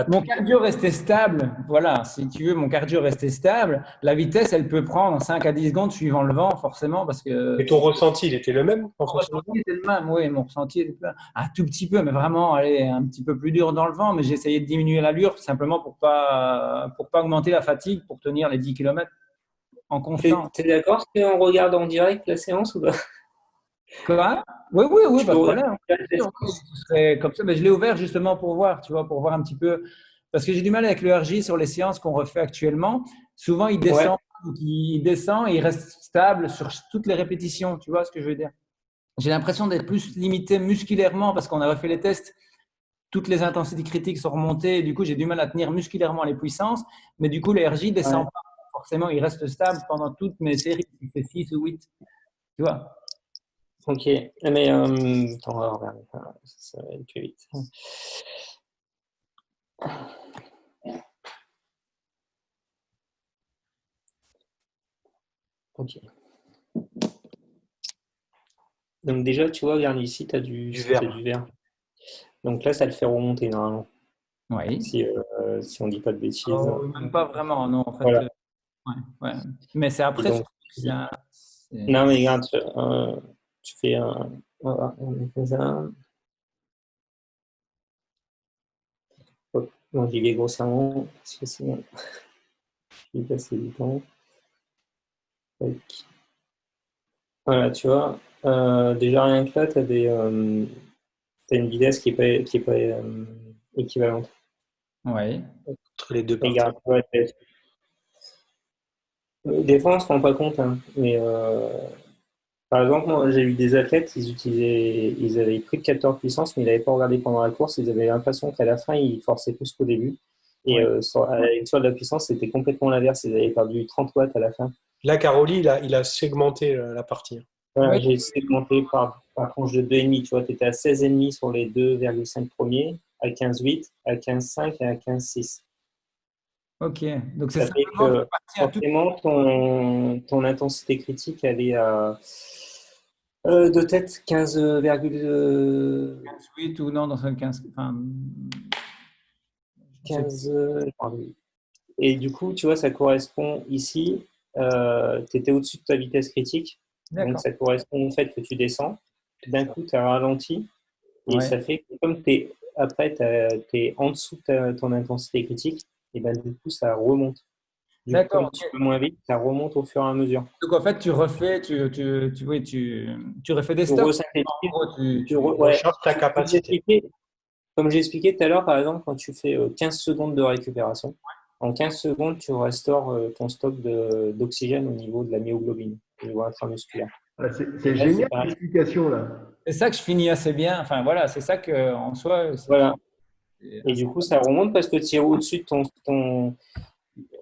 Mon cardio restait stable, voilà, si tu veux, mon cardio restait stable, la vitesse, elle peut prendre 5 à 10 secondes suivant le vent, forcément, parce que… Et ton ressenti, il était le même? Mon ressenti était le même, oui, mon ressenti était un tout petit peu, mais vraiment, allez, un petit peu plus dur dans le vent, mais j'ai essayé de diminuer l'allure, simplement pour pas augmenter la fatigue, pour tenir les 10 km en constant. Tu es d'accord si on regarde en direct la séance ou pas? Quoi? Oui, pas de problème. Ce serait comme ça, mais je l'ai ouvert justement pour voir, tu vois, pour voir un petit peu. Parce que j'ai du mal avec le RJ sur les séances qu'on refait actuellement. Souvent, il descend, il descend et il reste stable sur toutes les répétitions. Tu vois ce que je veux dire? J'ai l'impression d'être plus limité musculairement parce qu'on a refait les tests. Toutes les intensités critiques sont remontées. Et du coup, j'ai du mal à tenir musculairement les puissances. Mais du coup, le RJ ne descend pas. Forcément, il reste stable pendant toutes mes séries. Si c'est 6 ou 8. Tu vois? Ok, mais attends, on va regarder. Ça va aller plus vite. Ok. Donc déjà, tu vois, regarde ici, tu as du vert. Donc là, ça le fait remonter normalement. Oui. Si on ne dit pas de bêtises. Même pas vraiment, non. En fait, voilà. Mais c'est après. Donc, non, mais regarde, tu fais un. Voilà, on fait ça. Hop. Non, j'y vais grossièrement, parce que sinon, je vais passer du temps. Tac. Voilà, tu vois, déjà rien que là, tu as une vitesse qui est pas équivalente. Ouais. Entre les deux Et parties. des fois, on ne se rend pas compte, hein, mais par exemple, moi, j'ai eu des athlètes, ils avaient pris de capteur de puissance, mais ils n'avaient pas regardé pendant la course. Ils avaient l'impression qu'à la fin, ils forçaient plus qu'au début. Et Ouais. sur de la puissance, c'était complètement l'inverse. Ils avaient perdu 30 watts à la fin. Là, Caroli, il a segmenté la partie. Voilà, Oui. j'ai segmenté par tranche de 2,5. Tu vois, tu étais à 16,5 sur les 2,5 premiers, à 15,8, à 15,5 et à 15,6. Ok. Donc, c'est Ça fait simplement que la partie à tout forcément, ton intensité critique, elle est à de tête 8 ou non, dans un 15. Enfin, je sais 15, pardon. Et du coup, tu vois, ça correspond ici, tu étais au-dessus de ta vitesse critique. pas. Donc, D'accord. ça correspond au fait que tu descends. D'un coup, tu as ralenti. Et Ouais. ça fait que comme après, tu es en dessous de ton intensité critique, et ben, du coup, ça remonte. Du coup, D'accord. comme tu Ok. peux moins vite, ça remonte au fur et à mesure. Donc, en fait, tu refais, oui, tu refais des Tu stops. En resynthétises. gros, Ouais. Recharge ta capacité. Comme j'ai expliqué tout à l'heure, par exemple, quand tu fais 15 secondes de récupération, en 15 secondes, tu restaures ton stock d'oxygène au niveau de la myoglobine, au niveau intramusculaire. Ah, Et c'est là, c'est génial pareil. l'explication là. c'est ça que je finis assez bien. Enfin, voilà, c'est ça que, en soi, Voilà. c'est Et du coup, ça remonte parce que tu es au-dessus de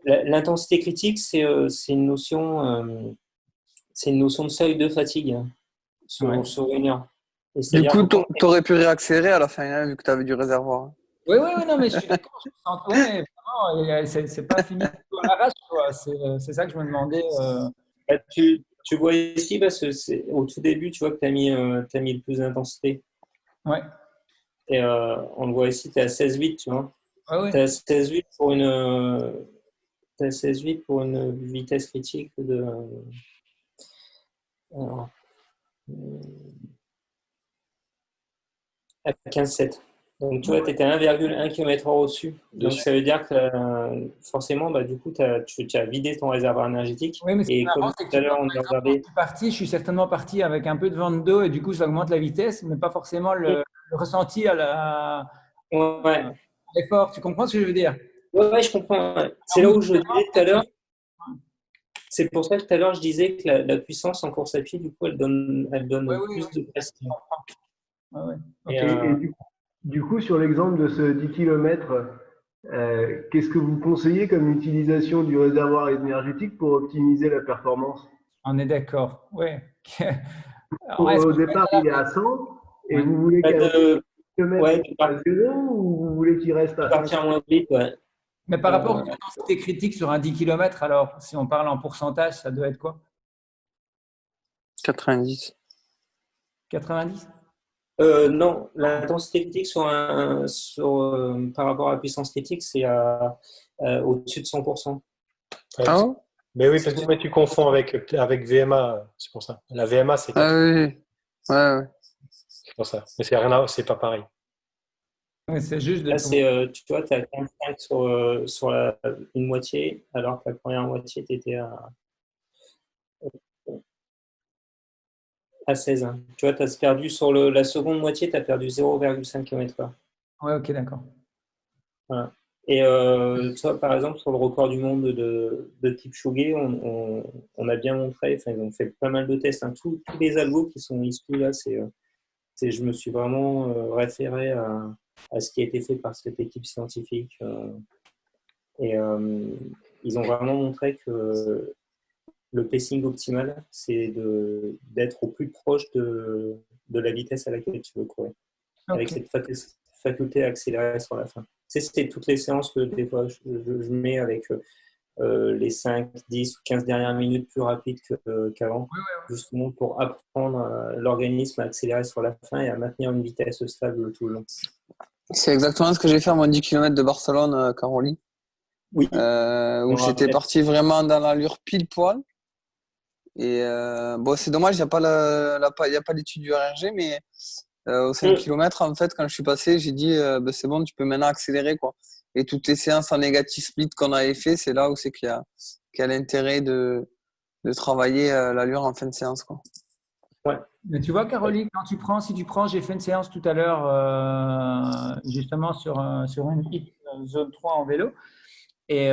l'intensité critique, c'est une notion de seuil de fatigue, hein, ouais. sur une heure. Et Du c'est-à-dire coup, que quand tu aurais pu réaccélérer à la fin, hein, vu que tu avais du réservoir. Oui, oui, oui, non, mais je suis d'accord. Ouais, vraiment, c'est pas fini tout à l'arrache, quoi. C'est ça que je me demandais. bah, tu vois ici, parce que au tout début, tu vois que tu as mis le plus d'intensité. Ouais, Et on le voit ici, tu es à 16,8, tu vois. ouais, Tu ouais. es à 16,8 pour t'as 16,8 pour une vitesse critique de. Alors, à 15,7. Donc, tu vois, tu étais à 1,1 km/h au-dessus. Donc, Dessus. ça veut dire que forcément, bah, du coup, tu as vidé ton réservoir énergétique. Oui, mais ce qui est Et comme marrant, c'est tout que à tu vois, l'heure, on par a exemple, quand je regardé. suis parti, je suis certainement parti avec un peu de vent de dos et du coup, ça augmente la vitesse, mais pas forcément le ressenti à Ouais, l'effort. Tu comprends ce que je veux dire? ouais, je comprends. Ouais. C'est Alors, là où je musicalement, disais tout à peut-être l'heure. C'est pour ça que tout à l'heure, je disais que la puissance en course à pied, du coup, elle oui, donne oui, plus de oui. pression. Ouais, ouais. Et, Ok. Et du coup, sur l'exemple de ce 10 km, qu'est-ce que vous conseillez comme utilisation du réservoir énergétique pour optimiser la performance? On est d'accord. Ouais. Alors, est-ce Au qu'on peut départ, il est à 100 et ouais. vous voulez bah, qu'à km ouais, à 0 ou vous voulez qu'il reste de à 50? partir moins vite, ouais. Mais par rapport Euh, aux intensités critiques sur un 10 km, alors, si on parle en pourcentage, ça doit être quoi? 90. 90? non, l'intensité critique par rapport à la puissance critique, c'est au-dessus de 100%. Ouais, Ah ouais? mais oui, parce que mais tu confonds avec VMA, c'est pour ça. La VMA, c'est Ah 4, oui. Ouais, ouais. c'est pour ça. Mais c'est pas pareil. Oui, c'est juste de Là, pouvoir. tu vois, tu as 15,5 sur une moitié, alors que la première moitié, tu étais à 16. Hein. Tu vois, tu as perdu sur la seconde moitié, tu as perdu 0,5 km/h. Ouais, ok, d'accord. Voilà. Et tu vois, par exemple, sur le record du monde de Kipchoge, on a bien montré, enfin, ils ont fait pas mal de tests. Hein. Tous les algos qui sont issus là, je me suis vraiment référé à ce qui a été fait par cette équipe scientifique. Et ils ont vraiment montré que le pacing optimal, c'est d'être au plus proche de la vitesse à laquelle tu veux courir, avec Ok. cette faculté à accélérer sur la fin. C'est toutes les séances que des fois je mets avec les 5, 10 ou 15 dernières minutes plus rapides qu'avant, justement pour apprendre l'organisme à accélérer sur la fin et à maintenir une vitesse stable tout le long. C'est exactement ce que j'ai fait à mon 10 km de Barcelone, Caroline, Oui, où j'étais parti vraiment dans l'allure pile poil. Et bon, c'est dommage, il n'y a pas l'étude du RRG, mais Au 5 km, en fait, quand je suis passé, j'ai dit c'est bon, tu peux maintenant accélérer, quoi. Et toutes les séances en négatif split qu'on avait fait, c'est là où c'est qu'il y a l'intérêt de travailler l'allure en fin de séance, quoi. Ouais. Mais tu vois, Caroline, si tu prends, j'ai fait une séance tout à l'heure, justement sur une zone 3 en vélo. Et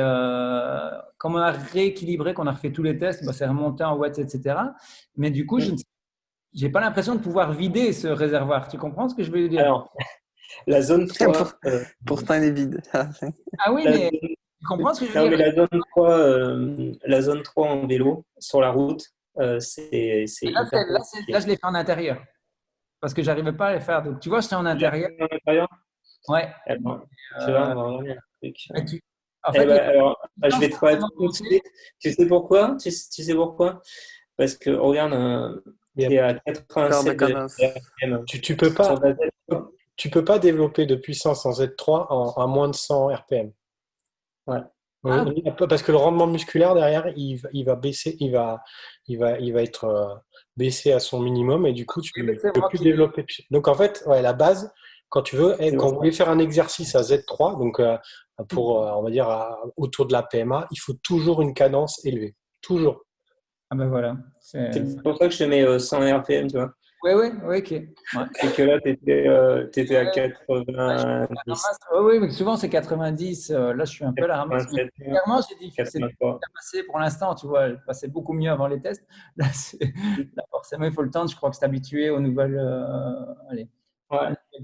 comme on a rééquilibré, qu'on a refait tous les tests, c'est remonté en watts, etc. Mais du coup, je n'ai pas l'impression de pouvoir vider ce réservoir. Tu comprends ce que je veux dire? Alors, la zone 3. Pourtant, il est vide. Ah oui, mais tu comprends ce que je veux Non, dire? mais la zone 3 en vélo, sur la route, c'est Là, hyper je l'ai fait en intérieur. Parce que je n'arrivais pas à les faire. Donc, tu vois, j'étais en intérieur. En intérieur. Ouais. Alors, tu vois, on va regarder un truc. En fait, alors, je vais te répondre tout de suite. Tu sais pourquoi? Tu sais pourquoi? Parce que, regarde, il est à 87 RPM. Tu peux pas développer de puissance en Z3 à moins de 100 RPM. Ouais. Parce que le rendement musculaire derrière, il va baisser, il va être baissé à son minimum et du coup, tu ne peux plus développer. Donc en fait, la base, quand vous voulez faire un exercice à Z3, donc pour, on va dire, autour de la PMA, il faut toujours une cadence élevée. Toujours. Ah ben voilà. C'est pour ça que je te mets 100 RPM, tu vois. Oui, ok. Ouais. Et que là, tu étais à 90. Oui, mais souvent c'est 90. Là, je suis un peu à la ramasse. Clairement, j'ai dit que c'est passé pour l'instant, tu vois. Elle passait beaucoup mieux avant les tests. Là, forcément, il faut le temps. Je crois que c'est habitué aux nouvelles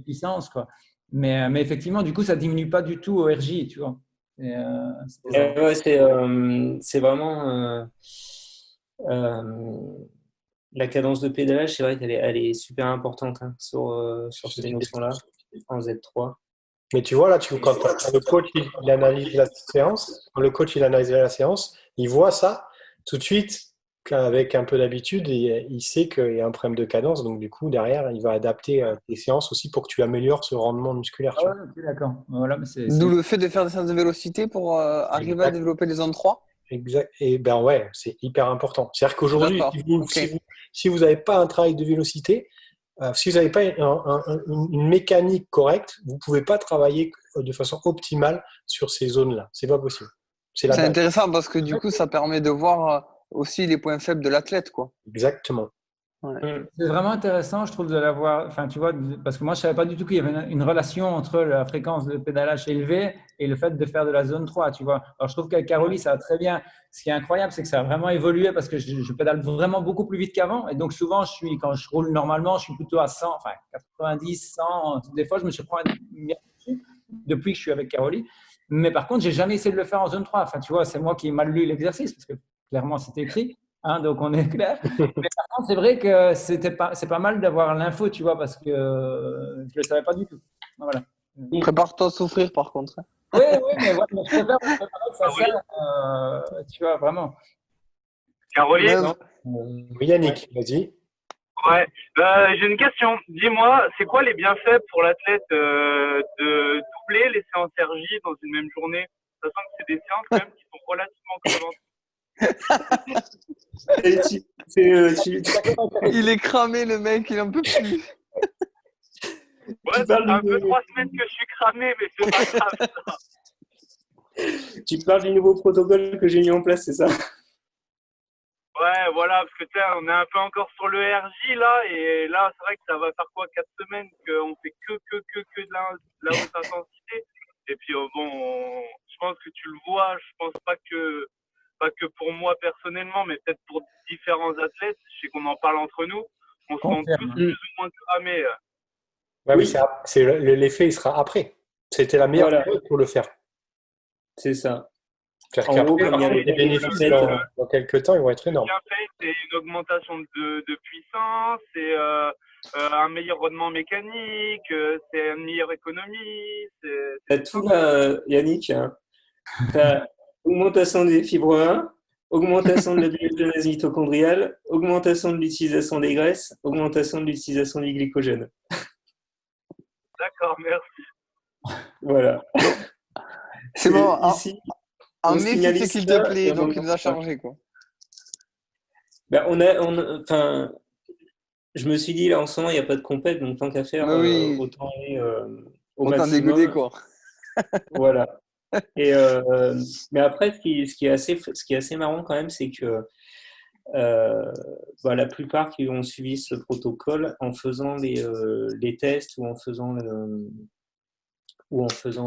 puissances, quoi. Mais effectivement, du coup, ça diminue pas du tout au RJ, tu vois. C'est vraiment la cadence de pédalage, c'est vrai qu'elle est super importante sur ces notions-là en Z3. Mais tu vois, là, quand le coach il analyse la séance, il voit ça tout de suite, qu'avec un peu d'habitude, il sait qu'il y a un problème de cadence. Donc, du coup, derrière, il va adapter tes séances aussi pour que tu améliores ce rendement musculaire. Ah ouais, ok, d'accord. Voilà, D'où le fait de faire des séances de vélocité pour arriver à développer des zones 3. Exact. Et ben ouais, c'est hyper important. C'est-à-dire qu'aujourd'hui, si vous n'avez pas un travail de vélocité, si vous n'avez pas une mécanique correcte, vous ne pouvez pas travailler de façon optimale sur ces zones-là. C'est pas possible. C'est intéressant parce que du coup, ça permet de voir aussi les points faibles de l'athlète, quoi. Exactement. Ouais. C'est vraiment intéressant, je trouve, de l'avoir. Enfin, tu vois, parce que moi, je ne savais pas du tout qu'il y avait une relation entre la fréquence de pédalage élevée et le fait de faire de la zone 3, tu vois. Alors, je trouve qu'avec Caroline, ça va très bien. Ce qui est incroyable, c'est que ça a vraiment évolué parce que je pédale vraiment beaucoup plus vite qu'avant. Et donc, souvent, quand je roule normalement, je suis plutôt à 100, enfin 90, 100. Des fois, je me surprends depuis que je suis avec Caroline. Mais par contre, j'ai jamais essayé de le faire en zone 3. Enfin, tu vois, c'est moi qui ai mal lu l'exercice parce que clairement, c'était écrit. Donc, on est clair. Mais par contre, c'est vrai que c'est pas mal d'avoir l'info, tu vois, parce que je ne le savais pas du tout. Voilà. Prépare-toi à souffrir, par contre. Oui, mais voilà, je préfère me préparer que ça sert, tu vois, vraiment. Caroline? Oui, Yannick, vas-y. Ouais, j'ai une question. Dis-moi, c'est quoi les bienfaits pour l'athlète de doubler les séances RJ dans une même journée, sachant que c'est des séances quand même qui sont relativement crevantes. Il est cramé, le mec, il en peut plus. Ouais, ça fait un peu 3 semaines que je suis cramé, mais c'est pas grave. Tu parles du nouveau protocole que j'ai mis en place, c'est ça? Ouais, voilà, parce que tu sais, on est un peu encore sur le RJ là, et là, c'est vrai que ça va faire 4 semaines qu'on fait que de la haute intensité. Et puis bon, je pense que tu le vois, je pense pas que pour moi personnellement, mais peut-être pour différents athlètes, je sais qu'on en parle entre nous, on se sent tous plus ou moins cramés. Ouais, oui. Mais l'effet, il sera après. C'était la meilleure période pour le faire. C'est ça. En gros, comme il y a les bénéfices dans quelques temps, ils vont être énormes. C'est une augmentation de puissance, c'est un meilleur rendement mécanique, c'est une meilleure économie. T'as tout là, Yannick. Hein. T'as augmentation des fibres 1, augmentation de la biogenèse mitochondriale, augmentation de l'utilisation des graisses, augmentation de l'utilisation du glycogène. D'accord, merci. Voilà. C'est bon. Ici, en mai, c'est qu'il te plaît, donc il nous a changé, quoi. Ben, je me suis dit, là, en ce moment, il n'y a pas de compète, donc tant qu'à faire, Oui. autant aller au Autant dégoûter, maximum. quoi. Voilà. Et, mais après, ce qui est assez marrant quand même, c'est que la plupart qui ont suivi ce protocole, en faisant les tests ou en faisant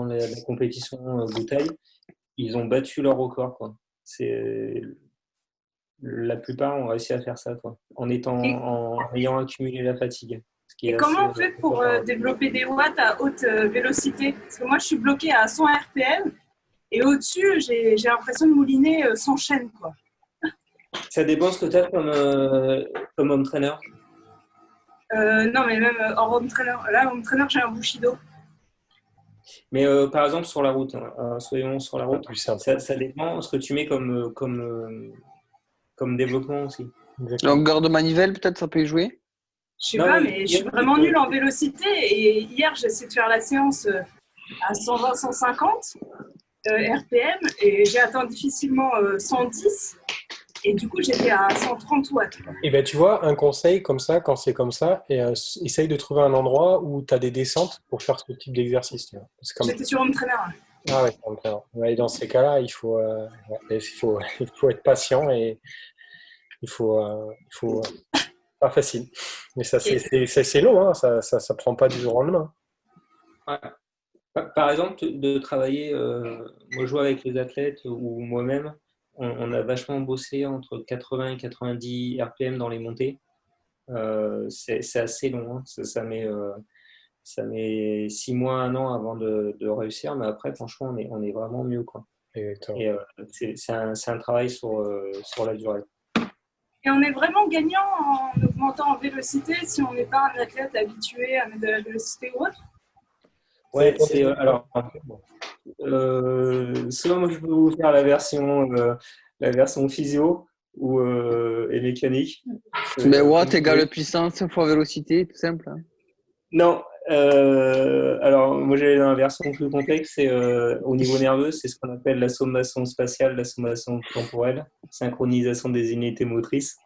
la compétition bouteille, ils ont battu leur record, quoi. La plupart ont réussi à faire ça, quoi, en ayant accumulé la fatigue. Ce qui est Et comment assez, on fait pour développer des watts à haute vélocité? Parce que moi, je suis bloquée à 100 RPM et au-dessus, j'ai l'impression de mouliner sans chaîne, quoi. Ça dépend ce que tu as comme home trainer. Non, mais même en home trainer. Là, home trainer, j'ai un Bushido. Mais par exemple, sur la route, soyons sur la route, Plus simple. ça dépend ce que tu mets comme développement aussi. Longueur de manivelle, peut-être, ça peut y jouer? Je sais Non, pas, mais mais je suis vraiment nulle en vélocité. Et hier, j'ai essayé de faire la séance à 120-150 RPM et j'ai atteint difficilement 110. Et du coup, j'étais à 130 watts. Et ben, tu vois, un conseil comme ça, quand c'est comme ça, essaye de trouver un endroit où tu as des descentes pour faire ce type d'exercice. Tu vois. J'étais sur home trainer. Ah ouais, ouais, dans ces cas-là, il faut être patient et il faut pas facile. Mais ça, c'est long, hein, ça prend pas du jour au lendemain. Ouais. Par exemple, de travailler, moi je joue avec les athlètes ou moi-même, on a vachement bossé entre 80 et 90 RPM dans les montées. C'est assez long, hein. Ça met 6 mois, 1 an avant de réussir, mais après, franchement, on est vraiment mieux, quoi. Exactement. Et c'est un travail sur la durée. Et on est vraiment gagnant en augmentant en vélocité si on n'est pas un athlète habitué à mettre de la vélocité ou autre? Ouais, alors, soit moi je peux vous faire la version physio et mécanique. Mais watt égale puissance fois vélocité, tout simple. Hein. Non, alors moi j'allais dans la version plus complexe, c'est au niveau nerveux, c'est ce qu'on appelle la sommation spatiale, la sommation temporelle, synchronisation des unités motrices,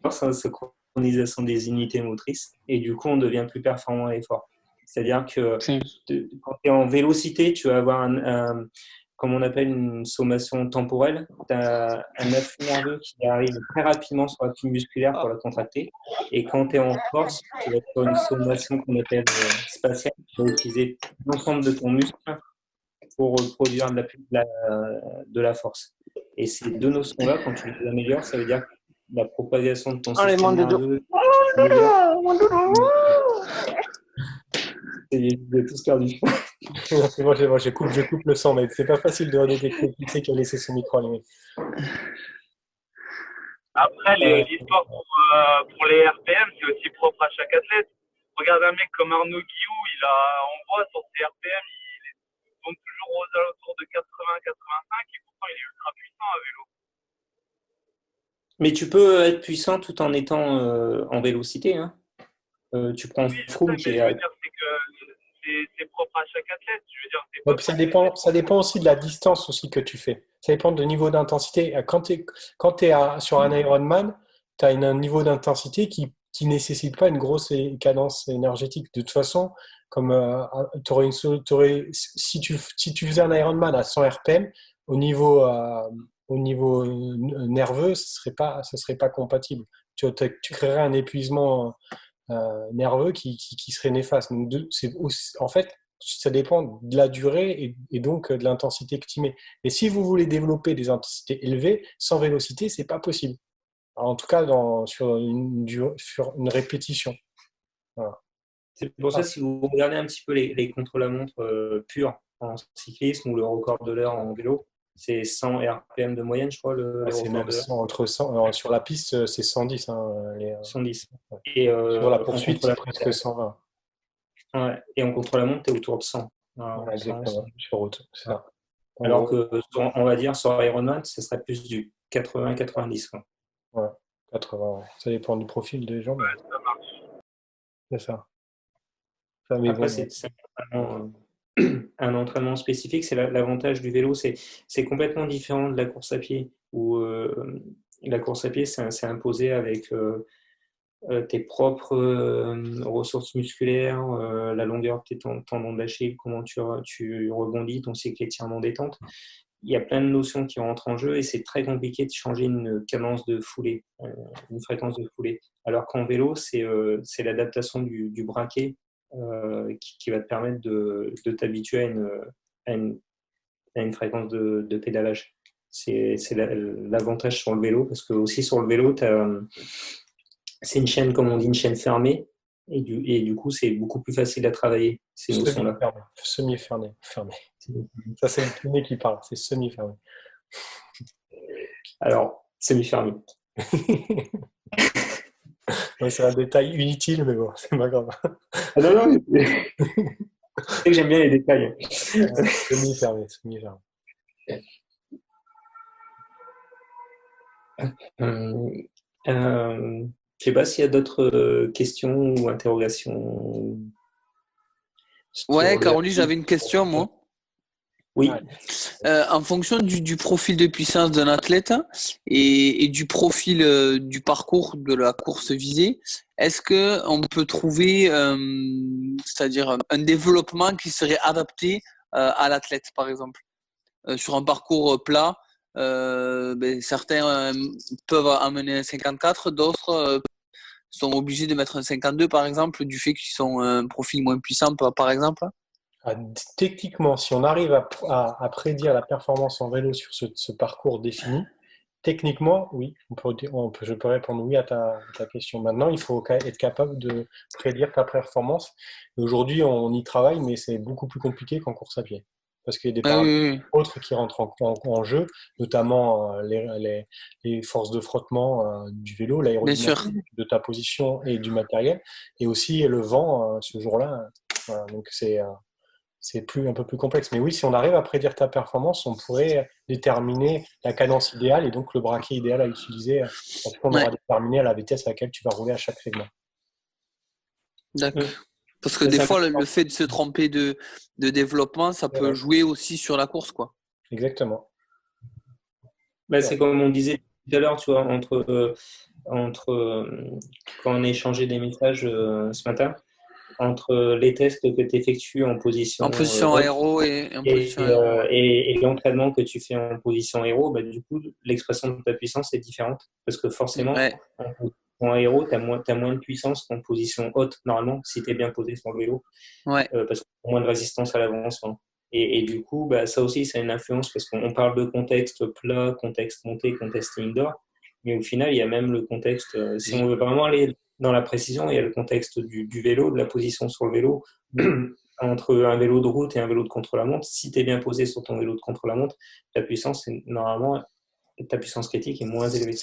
synchronisation des unités motrices, et du coup on devient plus performant à l'effort. C'est-à-dire que quand tu es en vélocité, tu vas avoir comme on appelle une sommation temporelle. Tu as un afflux nerveux qui arrive très rapidement sur la fibre musculaire pour la contracter. Et quand tu es en force, tu vas faire une sommation qu'on appelle spatiale. Tu vas utiliser l'ensemble de ton muscle pour produire de la force. Et ces deux notions-là, quand tu les améliores, ça veut dire que la propagation de ton système nerveux de tous perdus. moi, je coupe le son, mais c'est pas facile de redétecter qui c'est qui a laissé son micro allumé. Après, l'histoire pour les RPM, c'est aussi propre à chaque athlète. Regarde un mec comme Arnaud Guillou, on voit sur ses RPM, il tourne toujours aux alentours de 80-85 et pourtant il est ultra puissant à vélo. Mais tu peux être puissant tout en étant en vélocité. Hein. Tu prends Froome qui est. Je veux dire, c'est que c'est propre à chaque athlète. Je veux dire, ça dépend aussi de la distance aussi que tu fais. Ça dépend du niveau d'intensité. Quand tu es sur un Ironman, tu as un niveau d'intensité qui nécessite pas une grosse cadence énergétique. De toute façon, comme si tu faisais un Ironman à 100 RPM, au niveau nerveux, ce serait pas compatible. Tu créerais un épuisement nerveux qui serait néfaste. Donc, en fait, ça dépend de la durée et donc de l'intensité que tu mets. Et si vous voulez développer des intensités élevées, sans vélocité, c'est pas possible. Alors, en tout cas, sur une répétition. Voilà. C'est pour ça, si vous regardez un petit peu les contre-la-montre purs en cyclisme ou le record de l'heure en vélo, c'est 100 RPM de moyenne, je crois. C'est même 100, entre 100. Alors, sur la piste, c'est 110. 110. Et sur la poursuite, c'est presque 120. Ouais. Et en contre-la-montre, tu es autour de 100. Alors, exactement, sur route. C'est ça. Alors que, on va dire, sur Ironman, ce serait plus du 80-90. Ouais, 80. Ouais. Ça dépend du profil des gens. Ouais, ça marche. C'est ça. Après, bon, c'est un entraînement spécifique. C'est l'avantage du vélo. C'est complètement différent de la course à pied, où la course à pied, c'est imposé avec tes propres ressources musculaires, la longueur de tes tendons d'Achille, comment tu rebondis, ton cycle étirement détente. Il y a plein de notions qui rentrent en jeu et c'est très compliqué de changer une cadence de foulée, une fréquence de foulée. Alors qu'en vélo, c'est l'adaptation du braquet qui va te permettre de t'habituer à une fréquence de pédalage. C'est l'avantage sur le vélo, parce que aussi sur le vélo, c'est une chaîne, comme on dit, une chaîne fermée, et du coup, c'est beaucoup plus facile à travailler, ces notions-là. Semi-fermé. Ça, c'est le premier qui parle, c'est semi-fermé. Alors, semi-fermé. C'est un détail inutile, mais bon, c'est pas grave. Ah non, c'est que j'aime bien les détails. Semi-fermé. Je sais pas s'il y a d'autres questions ou interrogations. Ouais, Caroline, j'avais une question, moi. Oui. En fonction du profil de puissance d'un athlète et du profil du parcours de la course visée, est-ce qu'on peut trouver c'est-à-dire un développement qui serait adapté à l'athlète, par exemple sur un parcours plat, certains peuvent amener un 54, d'autres sont obligés de mettre un 52, par exemple, du fait qu'ils sont un profil moins puissant, par exemple. Techniquement, si on arrive à prédire la performance en vélo sur ce parcours défini, techniquement, oui, je peux répondre oui à ta question. Maintenant, il faut être capable de prédire ta performance. Aujourd'hui, on y travaille, mais c'est beaucoup plus compliqué qu'en course à pied. Parce qu'il y a des paramètres autres qui rentrent en jeu, notamment les forces de frottement du vélo, l'aérodynamique de ta position et du matériel, et aussi le vent ce jour-là. Voilà, donc c'est un peu plus complexe. Mais oui, si on arrive à prédire ta performance, on pourrait déterminer la cadence idéale et donc le braquet idéal à utiliser. En tout cas, on aura déterminé la vitesse à laquelle tu vas rouler à chaque segment. D'accord. Parce que des fois, le fait de se tromper de développement, ça peut jouer aussi sur la course, quoi. Exactement. C'est comme on disait tout à l'heure, tu vois, quand on a échangé des messages ce matin, entre les tests que tu effectues en position aéro et l'entraînement que tu fais en position aéro, du coup, l'expression de ta puissance est différente. Parce que forcément, en aéro, tu as moins de puissance qu'en position haute, normalement, si tu es bien posé sur le vélo. Parce que tu as moins de résistance à l'avancement. Et du coup, ça aussi, ça a une influence parce qu'on parle de contexte plat, contexte monté, contexte indoor. Mais au final, il y a même le contexte, si on veut vraiment aller dans la précision, il y a le contexte du vélo, de la position sur le vélo. Entre un vélo de route et un vélo de contre-la-montre, si tu es bien posé sur ton vélo de contre-la-montre, ta puissance critique est moins élevée.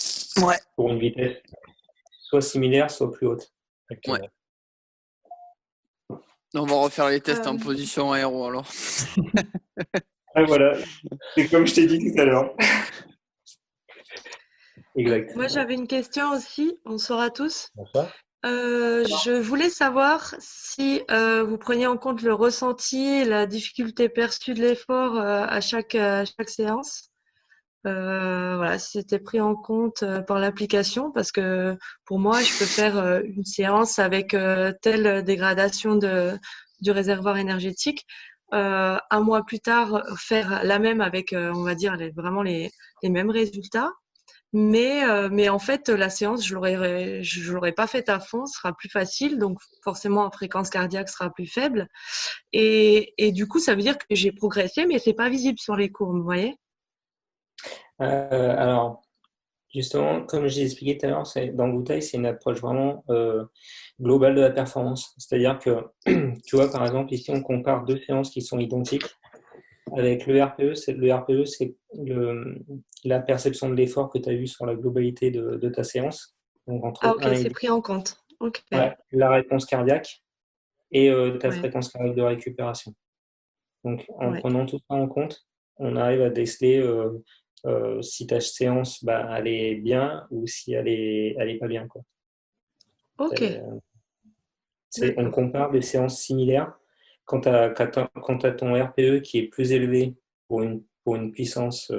Pour une vitesse soit similaire, soit plus haute. On va refaire les tests en position aéro alors. Voilà, c'est comme je t'ai dit tout à l'heure. Exact. Moi, j'avais une question aussi. Bonsoir à tous. Bonsoir. Je voulais savoir si vous preniez en compte le ressenti, la difficulté perçue de l'effort à chaque séance. Si c'était pris en compte par l'application, parce que pour moi, je peux faire une séance avec telle dégradation du réservoir énergétique. Un mois plus tard, faire la même avec, on va dire, vraiment les mêmes résultats. Mais en fait, la séance, je l'aurais pas faite à fond, ce sera plus facile, donc forcément, la fréquence cardiaque sera plus faible. Et du coup, ça veut dire que j'ai progressé, mais c'est pas visible sur les courbes, vous voyez? Alors, justement, comme j'ai expliqué tout à l'heure, dans Goutai, c'est une approche vraiment globale de la performance. C'est-à-dire que, tu vois, par exemple, ici, on compare deux séances qui sont identiques. Avec le RPE, c'est la perception de l'effort que tu as eu sur la globalité de ta séance. Donc, c'est pris en compte. La réponse cardiaque et ta fréquence cardiaque de récupération. Donc, en prenant tout ça en compte, on arrive à déceler si ta séance elle est bien ou si elle est pas bien, quoi. On compare des séances similaires. Quand tu as ton RPE qui est plus élevé pour une puissance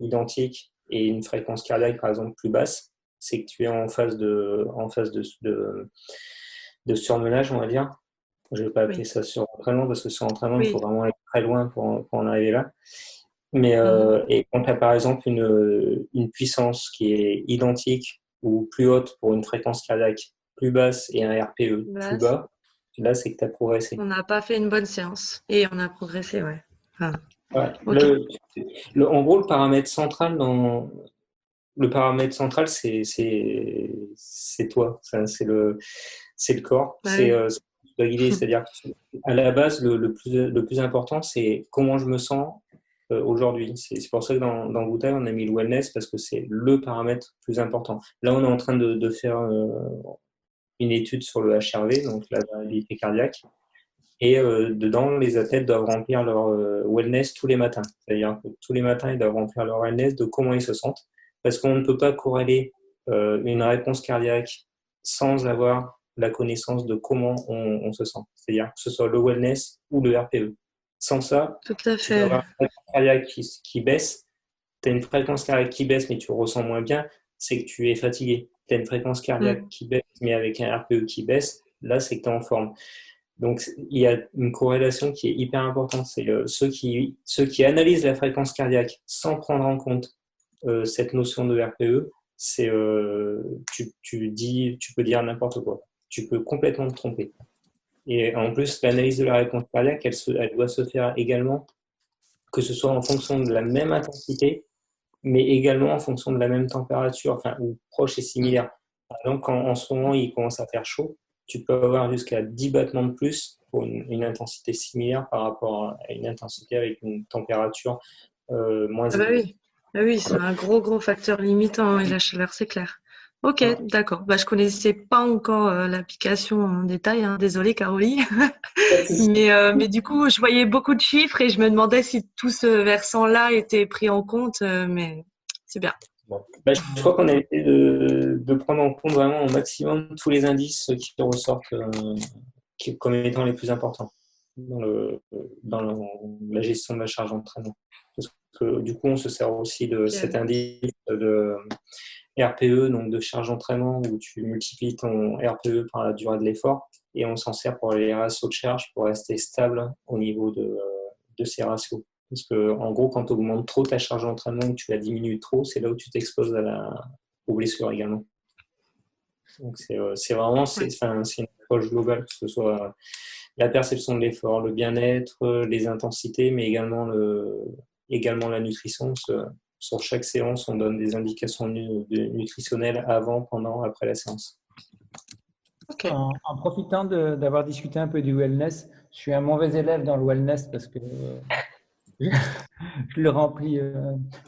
identique et une fréquence cardiaque, par exemple, plus basse, c'est que tu es en phase de surmenage, on va dire. Je ne vais pas appeler ça surentraînement parce que surentraînement, il faut vraiment aller très loin pour en arriver là. Mais et quand tu as par exemple une puissance qui est identique ou plus haute pour une fréquence cardiaque plus basse et un RPE plus bas, là c'est que tu as progressé. On n'a pas fait une bonne séance et on a progressé, ouais. Ah. Ouais. Okay. En gros, le paramètre central c'est toi, c'est le corps, c'est guider. C'est-à-dire qu'à la base, le plus important, c'est comment je me sens aujourd'hui. C'est pour ça que dans Goutai, on a mis le wellness parce que c'est le paramètre plus important. Là, on est en train de faire une étude sur le HRV, donc la variabilité cardiaque. Et dedans, les athlètes doivent remplir leur wellness tous les matins. C'est-à-dire que tous les matins, ils doivent remplir leur wellness de comment ils se sentent. Parce qu'on ne peut pas corréler une réponse cardiaque sans avoir la connaissance de comment on se sent. C'est-à-dire que ce soit le wellness ou le RPE. Sans ça, tout à tu vas avoir une fréquence cardiaque qui baisse. Tu as une fréquence cardiaque qui baisse, mais tu ressens moins bien, c'est que tu es fatigué. Tu as une fréquence cardiaque qui baisse, mais avec un RPE qui baisse, là, c'est que tu es en forme. Donc, il y a une corrélation qui est hyper importante. C'est ceux qui analysent la fréquence cardiaque sans prendre en compte cette notion de RPE, c'est tu peux dire n'importe quoi. Tu peux complètement te tromper. Et en plus, l'analyse de la réponse cardiaque, elle doit se faire également, que ce soit en fonction de la même intensité, mais également en fonction de la même température, enfin, ou proche et similaire. Par exemple, quand en ce moment, il commence à faire chaud, tu peux avoir jusqu'à 10 battements de plus pour une intensité similaire par rapport à une intensité avec une température moins élevée. Oui, c'est un gros facteur limitant, et la chaleur, c'est clair. Ok, d'accord. Je connaissais pas encore l'application en détail, hein. Désolée, Caroline. mais du coup, je voyais beaucoup de chiffres et je me demandais si tout ce versant-là était pris en compte, mais c'est bien. Bon. Je crois qu'on a essayé de prendre en compte vraiment au maximum tous les indices qui ressortent comme étant les plus importants dans la gestion de la charge d'entraînement. Parce que du coup, on se sert aussi de cet indice de RPE, donc de charge d'entraînement, où tu multiplies ton RPE par la durée de l'effort, et on s'en sert pour les ratios de charge pour rester stable au niveau de ces ratios. Parce que, en gros, quand tu augmentes trop ta charge d'entraînement ou tu la diminues trop, c'est là où tu t'exposes aux blessures également. Donc, c'est vraiment une approche globale, que ce soit la perception de l'effort, le bien-être, les intensités, mais également la nutrition. Sur chaque séance, on donne des indications nutritionnelles avant, pendant, après la séance. Okay. En profitant d'avoir discuté un peu du wellness, je suis un mauvais élève dans le wellness parce que je le remplis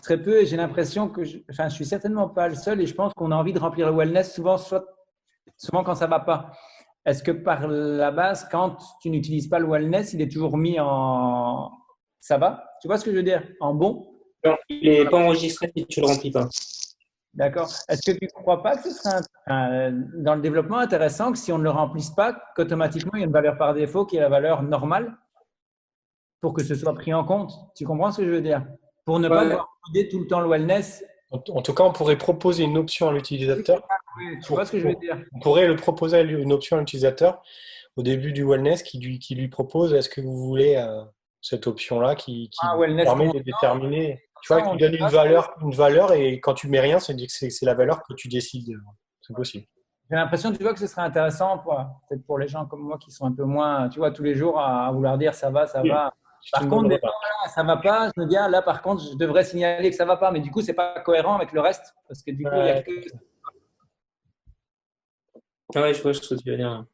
très peu et j'ai l'impression que je suis certainement pas le seul et je pense qu'on a envie de remplir le wellness souvent quand ça va pas. Est-ce que par la base, quand tu n'utilises pas le wellness, il est toujours mis en ça va? Tu vois ce que je veux dire? En bon? Non, il n'est pas enregistré si tu ne le remplis pas. D'accord. Est-ce que tu ne crois pas que ce serait dans le développement intéressant que si on ne le remplisse pas, qu'automatiquement il y a une valeur par défaut qui est la valeur normale pour que ce soit pris en compte? Tu comprends ce que je veux dire? Pour ne pas devoir aider tout le temps le wellness. En tout cas, on pourrait proposer une option à l'utilisateur. Oui, tu vois ce que je veux dire? On pourrait le proposer une option à l'utilisateur au début du wellness qui lui propose est-ce que vous voulez cette option-là qui permet de déterminer. Tu vois, qui donne une valeur et quand tu mets rien, c'est la valeur que tu décides. C'est possible. J'ai l'impression, tu vois, que ce serait intéressant peut-être pour les gens comme moi qui sont un peu moins, tu vois, tous les jours à vouloir dire ça va, ça va. Par contre, des fois, ça va pas. Je me dis, là, par contre, je devrais signaler que ça va pas. Mais du coup, c'est pas cohérent avec le reste parce que du coup, il y a que… Ah ouais, je vois ce que tu veux dire.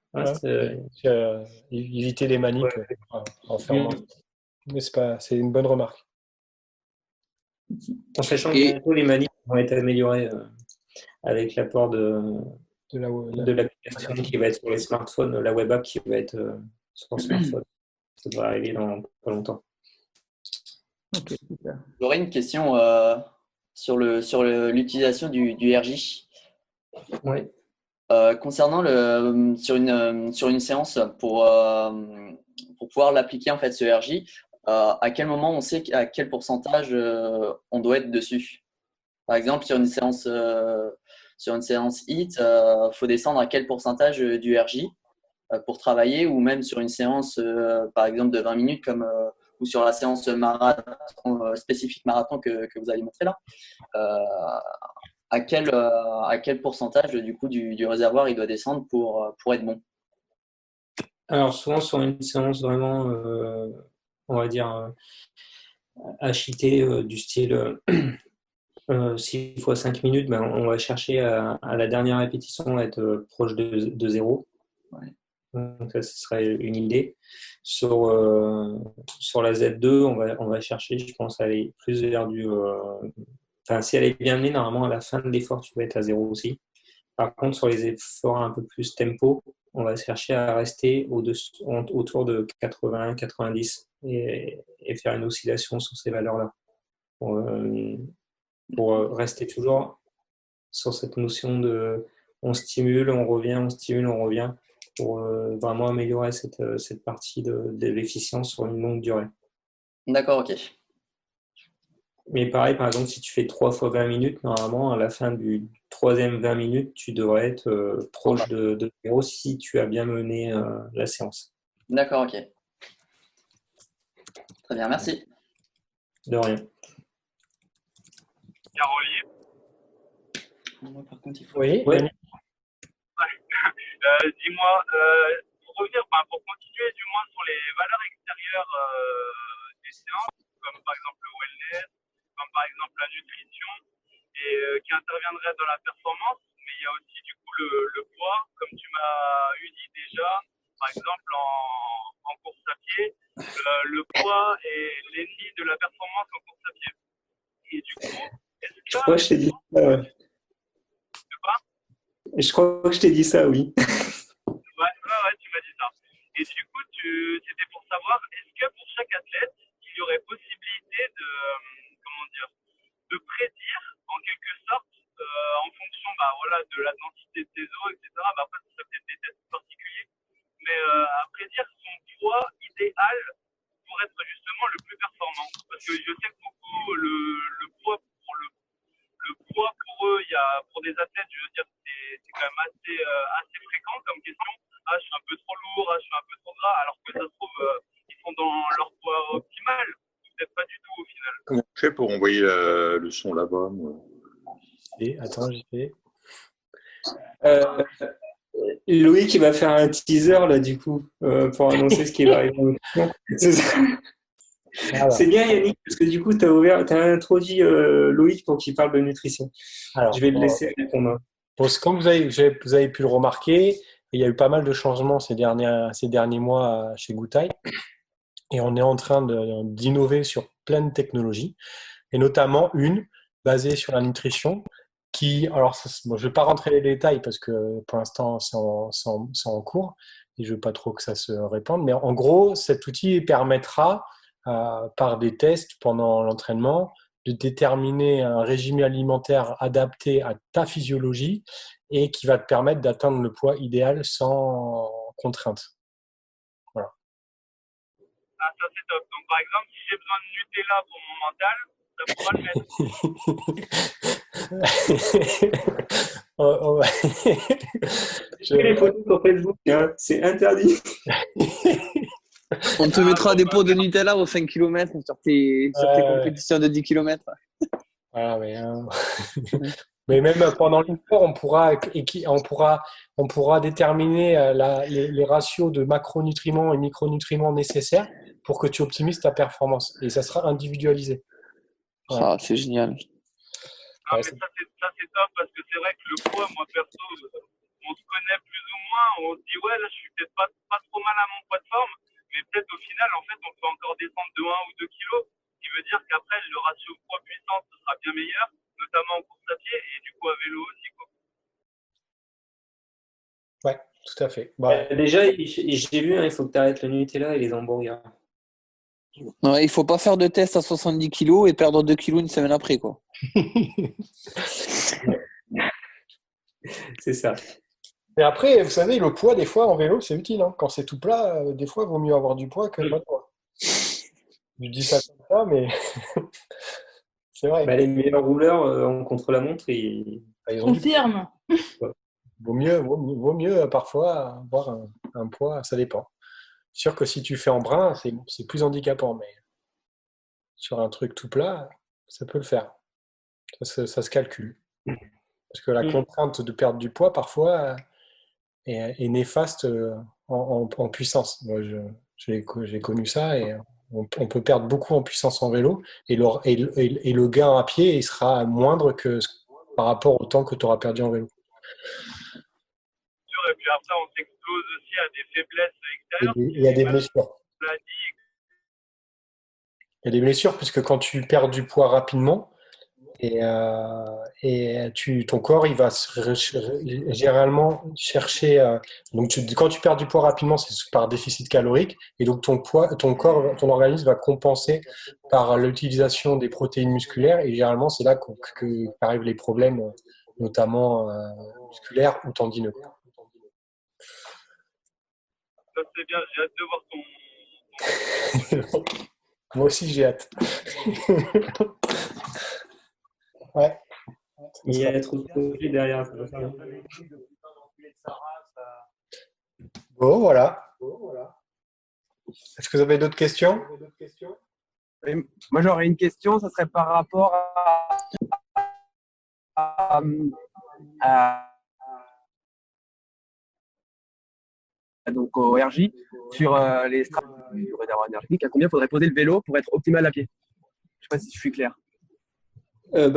Éviter les manips en fermant. Mais c'est une bonne remarque. En sachant que bientôt, les manips vont être améliorées avec l'apport de l'application qui va être sur les smartphones, la web app qui va être sur le smartphone. Ça devrait arriver dans pas longtemps. Ok, super. J'aurais une question sur l'utilisation du RJ. Oui. Concernant sur une séance pour pouvoir l'appliquer en fait ce RJ, à quel moment on sait à quel pourcentage on doit être dessus? Par exemple, sur une séance sur une séance HIIT, faut descendre à quel pourcentage du RJ pour travailler, ou même sur une séance, par exemple, de 20 minutes, ou sur la séance marathon, spécifique marathon que vous avez montré là. À quel pourcentage du coup du réservoir il doit descendre pour être bon? Alors souvent sur une séance vraiment, on va dire, HIIT du style 6 fois 5 minutes, ben, on va chercher à la dernière répétition à être proche de 0. Ouais. Donc ça, ce serait une idée. Sur la Z2, on va chercher, je pense, à aller plus vers du... Enfin, si elle est bien menée, normalement, à la fin de l'effort, tu vas être à 0 aussi. Par contre, sur les efforts un peu plus tempo, on va chercher à rester autour de 80-90 et faire une oscillation sur ces valeurs-là. Pour rester toujours sur cette notion de on stimule, on revient, on stimule, on revient, pour vraiment améliorer cette partie de l'efficience sur une longue durée. D'accord, ok. Mais pareil, par exemple, si tu fais 3 fois 20 minutes, normalement, à la fin du troisième 20 minutes, tu devrais être proche de 0 si tu as bien mené la séance. D'accord, ok. Très bien, merci. De rien. Caroline. Par contre, il faut... Oui. Ouais. Dis-moi, pour revenir, pour continuer du moins sur les valeurs extérieures des séances, comme par exemple le wellness, comme par exemple la nutrition, et qui interviendraient dans la performance, mais il y a aussi du coup le poids, comme tu m'as eu dit déjà, par exemple en course à pied, le poids est l'ennemi de la performance en course à pied. Et du coup, est-ce que... Je crois que je t'ai dit ça, ouais. De quoi ? Je crois que je t'ai dit ça, oui. Ouais, tu m'as dit ça. Et du coup, c'était pour savoir, est-ce que pour chaque athlète, il y aurait possibilité de prédire, en quelque sorte, en fonction de la densité de tes os, etc. Après, ça peut être des tests particuliers. Mais à prédire son poids idéal pour être justement le plus performant. Parce que je sais que beaucoup, le poids pour eux, pour des athlètes, je veux dire, c'est quand même assez fréquent comme question. Ah, je suis un peu trop lourd, ah, je suis un peu trop gras, alors que ça se trouve, ils sont dans leur poids optimal. Peut-être pas du tout au final. Comment tu fais pour envoyer le son là-bas, moi? Attends, j'y vais. Loïc qui va faire un teaser là du coup pour annoncer ce qui va arriver. C'est bien Yannick parce que du coup tu as introduit Loïc pour qu'il parle de nutrition. Alors, je vais le laisser répondre. Comme vous avez pu le remarquer, il y a eu pas mal de changements ces derniers mois chez Goutai, et on est en train d'innover sur plein de technologies, et notamment une basée sur la nutrition alors je ne vais pas rentrer les détails parce que pour l'instant c'est en cours et je ne veux pas trop que ça se répande, mais en gros cet outil permettra par des tests pendant l'entraînement de déterminer un régime alimentaire adapté à ta physiologie et qui va te permettre d'atteindre le poids idéal sans contrainte. Voilà. Ah, ça c'est top. Donc par exemple, si j'ai besoin de Nutella pour mon mental, ça pourra le mettre. Je fais les photos sur Facebook, hein. C'est interdit. On te mettra des pots de Nutella aux 5 km sur tes compétitions de 10 km. Voilà, mais même pendant l'effort, on pourra déterminer les ratios de macronutriments et micronutriments nécessaires pour que tu optimises ta performance. Et ça sera individualisé. Ouais. Ah, c'est génial. Ah, mais ça c'est top parce que c'est vrai que le poids, moi perso, on se connaît plus ou moins, on se dit ouais là je suis peut-être pas trop mal à mon poids de forme, mais peut-être au final en fait on peut encore descendre de 1 ou 2 kilos, ce qui veut dire qu'après le ratio poids-puissance sera bien meilleur, notamment en course à pied et du coup à vélo aussi quoi. Ouais, tout à fait. Déjà j'ai vu, il faut que tu arrêtes le Nutella et les hamburgers. Ouais, il faut pas faire de test à 70 kg et perdre 2 kg une semaine après, quoi. C'est ça. Et après, vous savez, le poids, des fois, en vélo, c'est utile. Hein. Quand c'est tout plat, des fois, il vaut mieux avoir du poids que pas de poids. Je dis ça comme ça, mais c'est vrai. Les meilleurs rouleurs en contre-la-montre, Ils ont Confirme. Vaut mieux parfois avoir un poids, ça dépend. Sûr que si tu fais en brin, c'est plus handicapant, mais sur un truc tout plat, ça peut le faire. Ça se calcule. Parce que la contrainte de perdre du poids, parfois, est néfaste en puissance. Moi, j'ai connu ça et on peut perdre beaucoup en puissance en vélo et le gain à pied il sera moindre que par rapport au temps que tu auras perdu en vélo. Et puis après, on s'expose aussi à des faiblesses extérieures. Il y a des blessures. Il y a des blessures puisque quand tu perds du poids rapidement, ton corps il va généralement chercher donc quand tu perds du poids rapidement c'est par déficit calorique et donc ton corps, ton organisme va compenser par l'utilisation des protéines musculaires et généralement c'est là qu'arrivent les problèmes notamment musculaires ou tendineux. Ça c'est bien, j'ai hâte de voir ton... Moi aussi j'ai hâte. Ouais. Il y a trop de projets derrière. Bon, voilà. Est-ce que vous avez d'autres questions? Moi, j'aurais une question, ça serait par rapport donc au RJ, sur les stratégies du réservoir énergétique, à combien faudrait poser le vélo pour être optimal à pied? Je ne sais pas si je suis clair.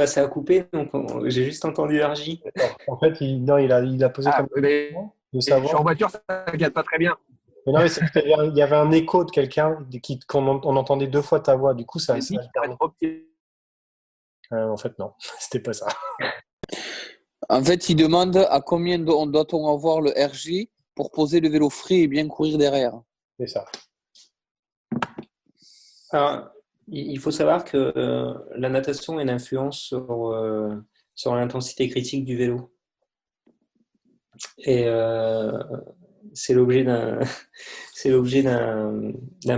Ça a coupé, donc j'ai juste entendu RJ. En fait, il a posé comme question de savoir. Je suis en voiture, ça ne regarde pas très bien. Mais non, mais il y avait un écho de quelqu'un qu'on entendait 2 fois ta voix. Du coup, ça. En fait, non, c'était pas ça. En fait, il demande à combien doit-on avoir le RJ pour poser le vélo frais et bien courir derrière. C'est ça. Alors, il faut savoir que la natation a une influence sur l'intensité critique du vélo. Et c'est l'objet d'un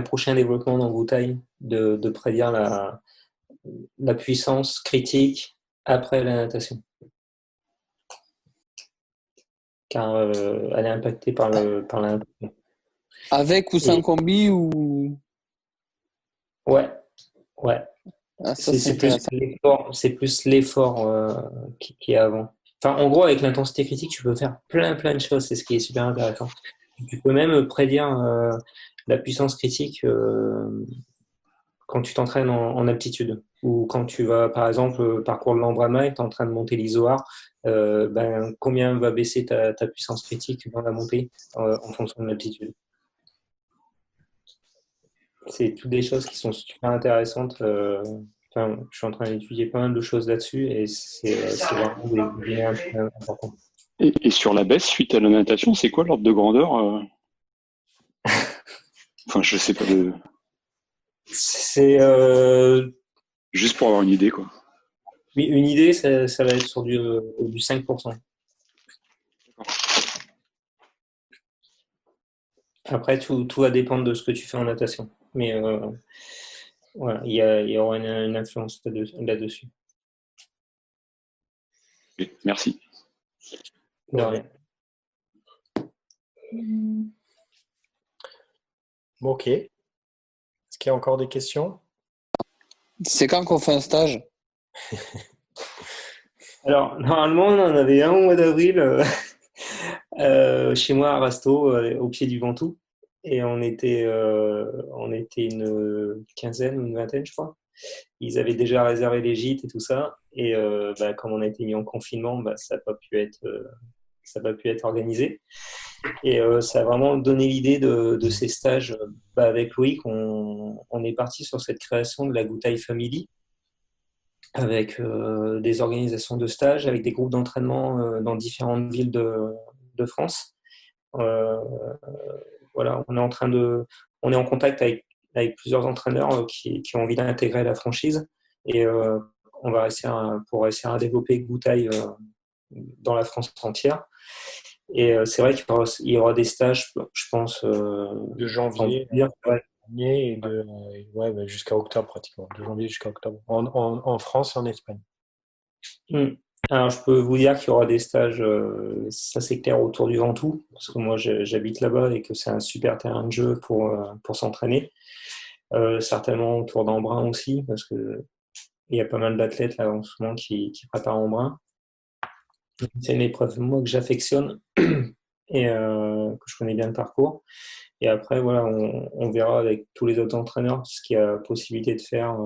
prochain développement dans Goutai de prédire la puissance critique après la natation. Car elle est impactée par la natation. Avec ou sans combi ou... Ouais. Ah, c'est plus l'effort qui est avant. Enfin, en gros, avec l'intensité critique, tu peux faire plein de choses. C'est ce qui est super intéressant. Tu peux même prédire la puissance critique quand tu t'entraînes en altitude. Ou quand tu vas, par exemple, parcourir l'Embrama et tu es en train de monter l'Isoar, combien va baisser ta puissance critique dans la montée en fonction de l'altitude. C'est toutes des choses qui sont super intéressantes. Je suis en train d'étudier pas mal de choses là-dessus et c'est vraiment des liens importants. Et sur la baisse, suite à la natation, c'est quoi l'ordre de grandeur Enfin, je sais pas de... C'est... Juste pour avoir une idée, quoi. Oui, une idée, ça va être sur du 5%. Après, tout va dépendre de ce que tu fais en natation. Mais voilà, il y aura une influence là-dessus. Okay, merci. De rien. Bon, ok. Est-ce qu'il y a encore des questions? C'est quand qu'on fait un stage? Alors, normalement, on en avait un au mois d'avril chez moi à Rasto, au pied du Ventoux. Et on était une quinzaine ou une vingtaine, je crois. Ils avaient déjà réservé les gîtes et tout ça. Et comme on a été mis en confinement, ça n'a pas pu être organisé. Et ça a vraiment donné l'idée de ces stages. Avec Loïc, on est parti sur cette création de la Goutai Family, avec des organisations de stages, avec des groupes d'entraînement dans différentes villes de France. Voilà, on est en contact avec plusieurs entraîneurs qui ont envie d'intégrer la franchise et on va essayer à développer Goutai dans la France entière. Et c'est vrai qu'il y aura des stages, je pense, de janvier et jusqu'à octobre pratiquement, de janvier jusqu'à octobre, en France et en Espagne. Alors, je peux vous dire qu'il y aura des stages, ça c'est clair, autour du Ventoux, parce que moi j'habite là-bas et que c'est un super terrain de jeu pour s'entraîner. Certainement autour d'Embrun aussi, parce que il y a pas mal d'athlètes là en ce moment qui préparent Embrun. C'est une épreuve moi que j'affectionne et que je connais bien le parcours. Et après, voilà, on verra avec tous les autres entraîneurs ce qu'il y a possibilité de faire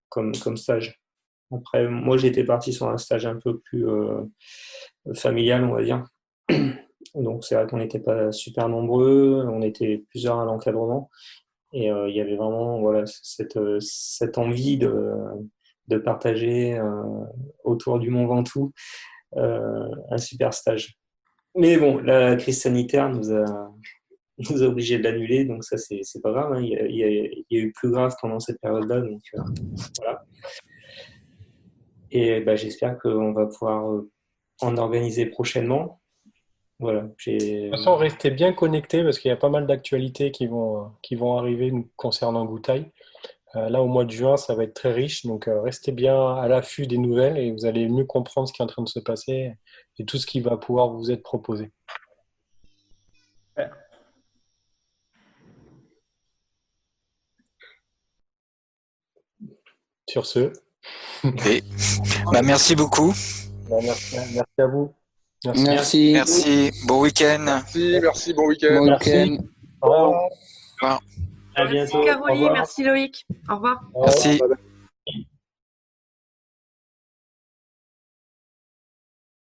comme stage. Après, moi, j'étais parti sur un stage un peu plus familial, on va dire. Donc, c'est vrai qu'on n'était pas super nombreux, on était plusieurs à l'encadrement. Et il y avait vraiment voilà, cette envie de partager autour du Mont Ventoux un super stage. Mais bon, la crise sanitaire nous a obligés de l'annuler, donc ça, c'est pas grave. Hein. Il y a eu plus grave pendant cette période-là, donc voilà. Et j'espère qu'on va pouvoir en organiser prochainement. Voilà. De toute façon, restez bien connectés parce qu'il y a pas mal d'actualités qui vont arriver concernant Goutaï. Là, au mois de juin, ça va être très riche, donc restez bien à l'affût des nouvelles et vous allez mieux comprendre ce qui est en train de se passer et tout ce qui va pouvoir vous être proposé. Ouais. Sur ce. Et, merci beaucoup. Merci à vous. Merci. Merci. Bon week-end. Merci. Bon week-end. Bon week-end. Au revoir. Au revoir. À bientôt. Merci Caroline, merci Loïc. Au revoir. Merci.